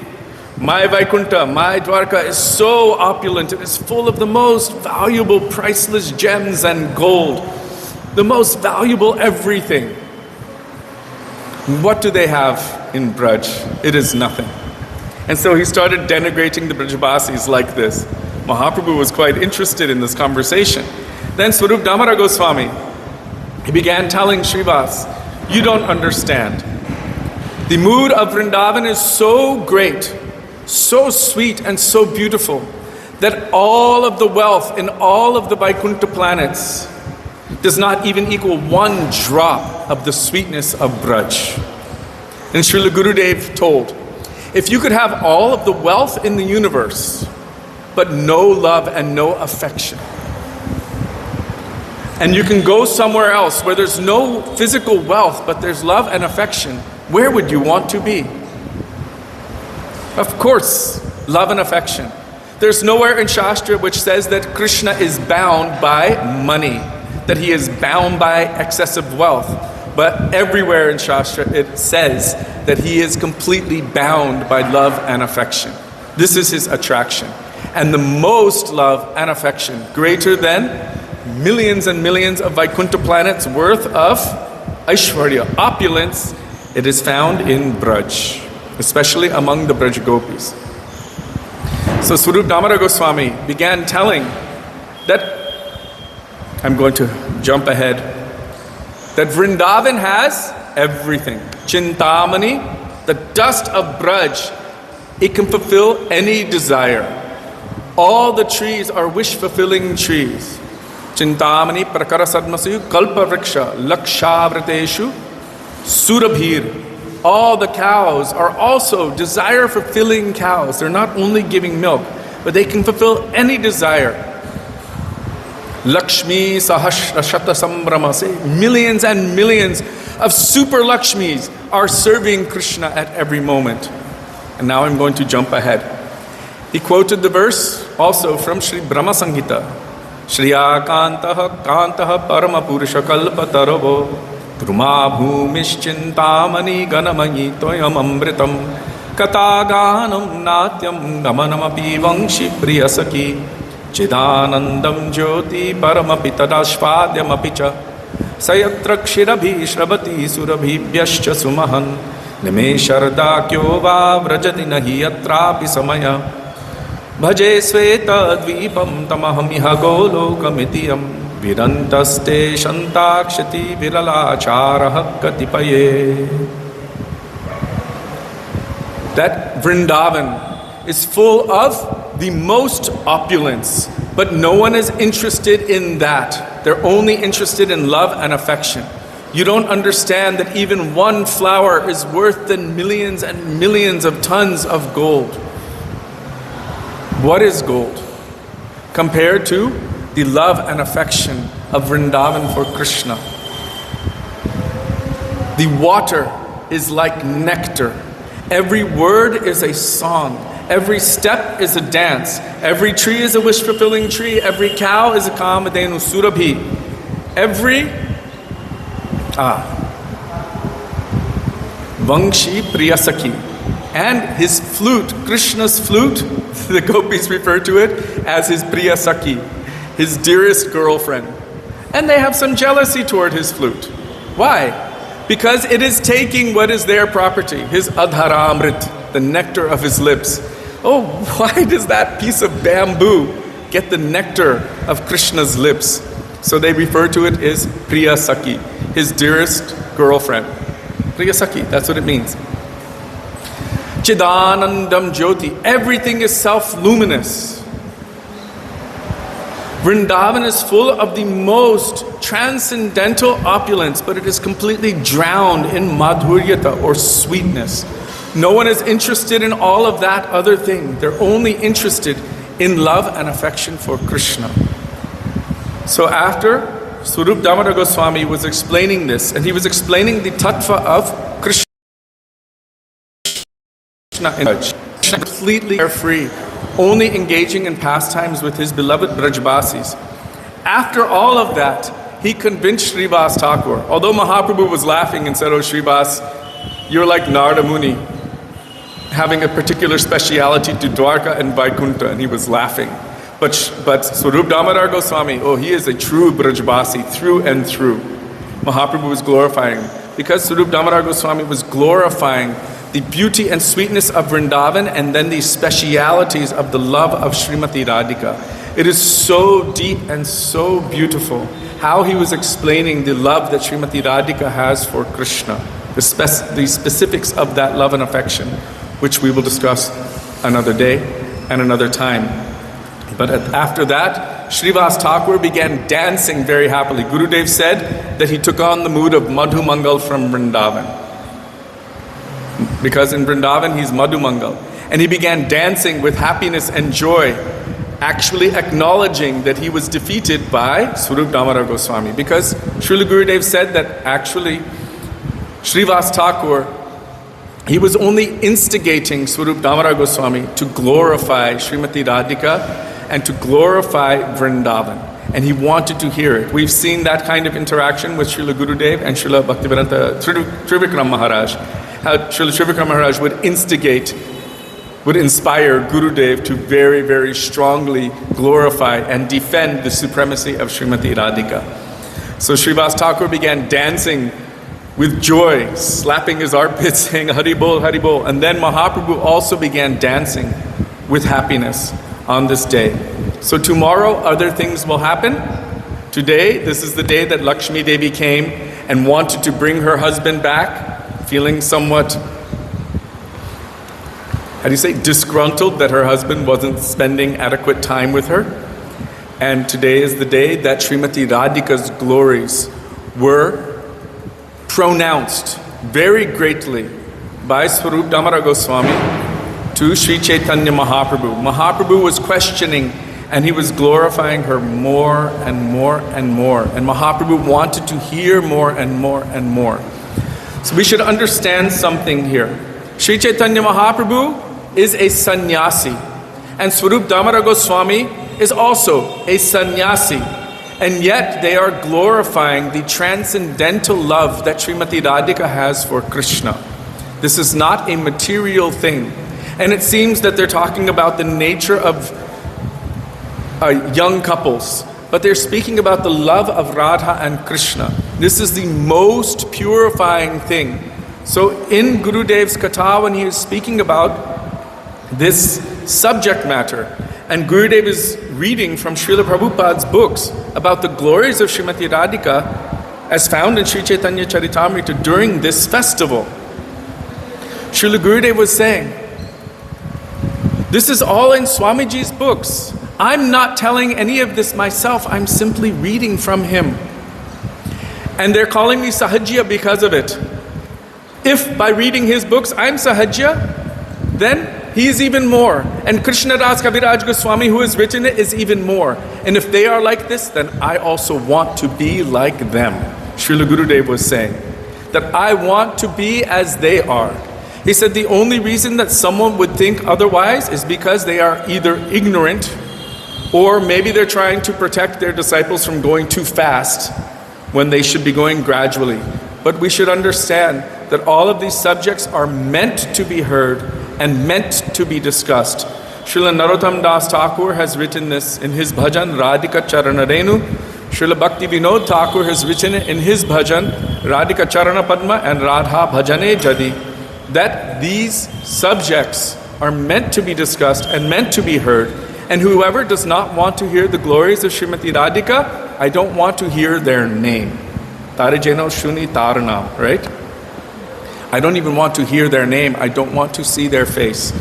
my Vaikuntha, my Dwarka is so opulent. It is full of the most valuable, priceless gems and gold. The most valuable everything. What do they have in Braj? It is nothing. And so he started denigrating the Brajbasis like this. Mahaprabhu was quite interested in this conversation. Then Swarup Damodar Goswami, he began telling Srivas, you don't understand. The mood of Vrindavan is so great, so sweet and so beautiful that all of the wealth in all of the Vaikuntha planets does not even equal one drop of the sweetness of Braj. And Srila Gurudev told, if you could have all of the wealth in the universe, but no love and no affection, and you can go somewhere else where there's no physical wealth, but there's love and affection, where would you want to be? Of course, love and affection. There's nowhere in Shastra which says that Krishna is bound by money, that he is bound by excessive wealth. But everywhere in Shastra it says that he is completely bound by love and affection. This is his attraction. And the most love and affection, greater than millions and millions of Vaikuntha planets worth of Aishwarya, opulence, it is found in Braj, especially among the Braj Gopis. So Swarup Damodar Goswami began telling that, I'm going to jump ahead, that Vrindavan has everything. Chintamani, the dust of Braj, it can fulfill any desire. All the trees are wish-fulfilling trees. Chintamani prakara sadmasayu kalpa vriksha lakshavrateshu surabhir. All the cows are also desire-fulfilling cows. They're not only giving milk, but they can fulfill any desire. Lakshmi sahasra shata sambramase. Millions and millions of super Lakshmis are serving Krishna at every moment. And now I'm going to jump ahead. He quoted the verse also from Sri Brahma Samhita. Shriya kantaha kantaha parama purusha kalpataravo Druma bhumischintamani ganamayi toyam amritam Kataganam natyam gamanamapi vangshi priyasaki Chidanandam jyoti paramapita dashvadyamapi cha Sayatra kshirabhi shrabati surabhibhyascha sumahan Nime sharda kyo va vrajati nahi yatrapi samaya Bhaje sveta dvipam tamaham iha golokamitiyam Virantaste shantakshati viralacharah katipaye. That Vrindavan is full of the most opulence, but no one is interested in that. They're only interested in love and affection. You don't understand that even one flower is worth than millions and millions of tons of gold. What is gold compared to the love and affection of Vrindavan for Krishna? The water is like nectar. Every word is a song. Every step is a dance. Every tree is a wish-fulfilling tree. Every cow is a kamadhenu surabhi. Vangshi priyasaki. And his flute, Krishna's flute, the gopis refer to it as his priyasaki, his dearest girlfriend. And they have some jealousy toward his flute. Why? Because it is taking what is their property, his adharamrit, the nectar of his lips. Oh, why does that piece of bamboo get the nectar of Krishna's lips? So they refer to it as priyasaki, his dearest girlfriend. Priyasaki, that's what it means. Chidanandam jyoti, everything is self-luminous. Vrindavan is full of the most transcendental opulence, but it is completely drowned in madhuryata or sweetness. No one is interested in all of that other thing. They're only interested in love and affection for Krishna. So after Swarup Damodar Goswami was explaining this, and he was explaining the tattva of Krishna completely carefree, only engaging in pastimes with his beloved Brajbasis. After all of that, he convinced Srivas Thakur. Although Mahaprabhu was laughing and said, "Oh Srivas, you're like Narada Muni, having a particular speciality to Dwarka and Vaikuntha," and he was laughing. But Swarup Damodar Goswami, oh, he is a true Brajbasi through and through. Mahaprabhu was glorifying, because Swarup Damodar Goswami was glorifying the beauty and sweetness of Vrindavan and then the specialities of the love of Srimati Radhika. It is so deep and so beautiful how he was explaining the love that Srimati Radhika has for Krishna, the specifics of that love and affection, which we will discuss another day and another time. But after that, Srivas Thakur began dancing very happily. Gurudev said that he took on the mood of Madhu Mangal from Vrindavan. because in Vrindavan he's Madhumangal. And he began dancing with happiness and joy, actually acknowledging that he was defeated by Swarup Damodar Goswami. Because Srila Gurudev said that actually Srivas Thakur, he was only instigating Swarup Damodar Goswami to glorify Srimati Radhika and to glorify Vrindavan. And he wanted to hear it. We've seen that kind of interaction with Srila Gurudev and Srila Bhaktivedanta Trivikram Maharaj. How Srila Trivikram Maharaj would instigate, would inspire Gurudev to very, very strongly glorify and defend the supremacy of Srimati Radhika. So Srivas Thakur began dancing with joy, slapping his armpits, saying Hari Bol, Hari Bol. And then Mahaprabhu also began dancing with happiness on this day. So tomorrow other things will happen. Today, this is the day that Lakshmi Devi came and wanted to bring her husband back, feeling somewhat, how do you say, disgruntled that her husband wasn't spending adequate time with her. And today is the day that Srimati Radhika's glories were pronounced very greatly by Swarup Damodar Goswami to Sri Chaitanya Mahaprabhu. Mahaprabhu was questioning and he was glorifying her more and more and more. And Mahaprabhu wanted to hear more and more and more. So we should understand something here. Sri Chaitanya Mahaprabhu is a sannyasi. And Swarup Damodar Goswami is also a sannyasi. And yet they are glorifying the transcendental love that Srimati Radhika has for Krishna. This is not a material thing. And it seems that they're talking about the nature of young couples, but they're speaking about the love of Radha and Krishna. This is the most purifying thing. So in Gurudev's Katha, when he is speaking about this subject matter, and Gurudev is reading from Srila Prabhupada's books about the glories of Srimati Radhika as found in Sri Chaitanya Charitamrita during this festival, Srila Gurudev was saying, this is all in Swamiji's books. I'm not telling any of this myself, I'm simply reading from him. And they're calling me Sahajya because of it. If by reading his books I'm Sahajya, then he is even more. And Krishna Das Kaviraj Goswami, who has written it, is even more. And if they are like this, then I also want to be like them. Srila Gurudev was saying that I want to be as they are. He said the only reason that someone would think otherwise is because they are either ignorant or maybe they're trying to protect their disciples from going too fast when they should be going gradually. But we should understand that all of these subjects are meant to be heard and meant to be discussed. Srila Narottam Das Thakur has written this in his bhajan, Radhika Charana Renu. Srila Bhakti Vinod Thakur has written it in his bhajan, Radhika Charana Padma and Radha Bhajane Jadi, that these subjects are meant to be discussed and meant to be heard. And whoever does not want to hear the glories of Srimati Radhika, I don't want to hear their name. Tarijeno Shuni Taranam, right? I don't even want to hear their name. I don't want to see their face.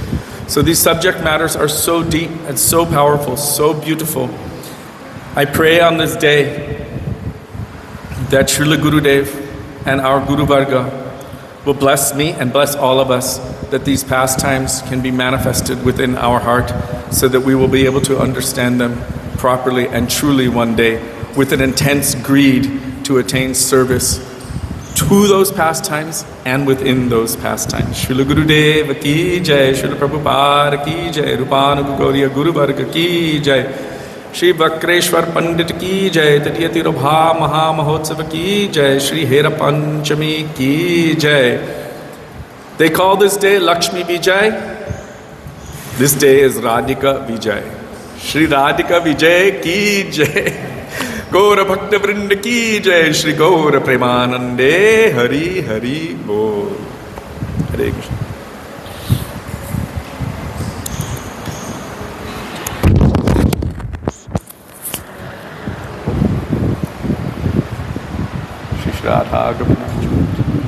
So these subject matters are so deep and so powerful, so beautiful. I pray on this day that Srila Gurudev and our Guru Varga will bless me and bless all of us, that these pastimes can be manifested within our heart so that we will be able to understand them properly and truly one day with an intense greed to attain service to those pastimes and within those pastimes. Srila Gurudev ki jai, Srila Prabhupada ki jai, Rupanuga Gauriya Guru Varga ki jai, Shri Vakreshwar Pandit ki jai, Tatiyati Robha Maha Mahotsava ki jai, Shri Hera Panchami ki jai. They call this day Lakshmi Vijay. This day is Radhika Vijay. Shri Radhika Vijay ki jai. Gaura Bhakta Vrinda ki jai, Shri Gaura Premanande, Hari Hari Bol. Hare Krishna. Shri Radha Gopinath.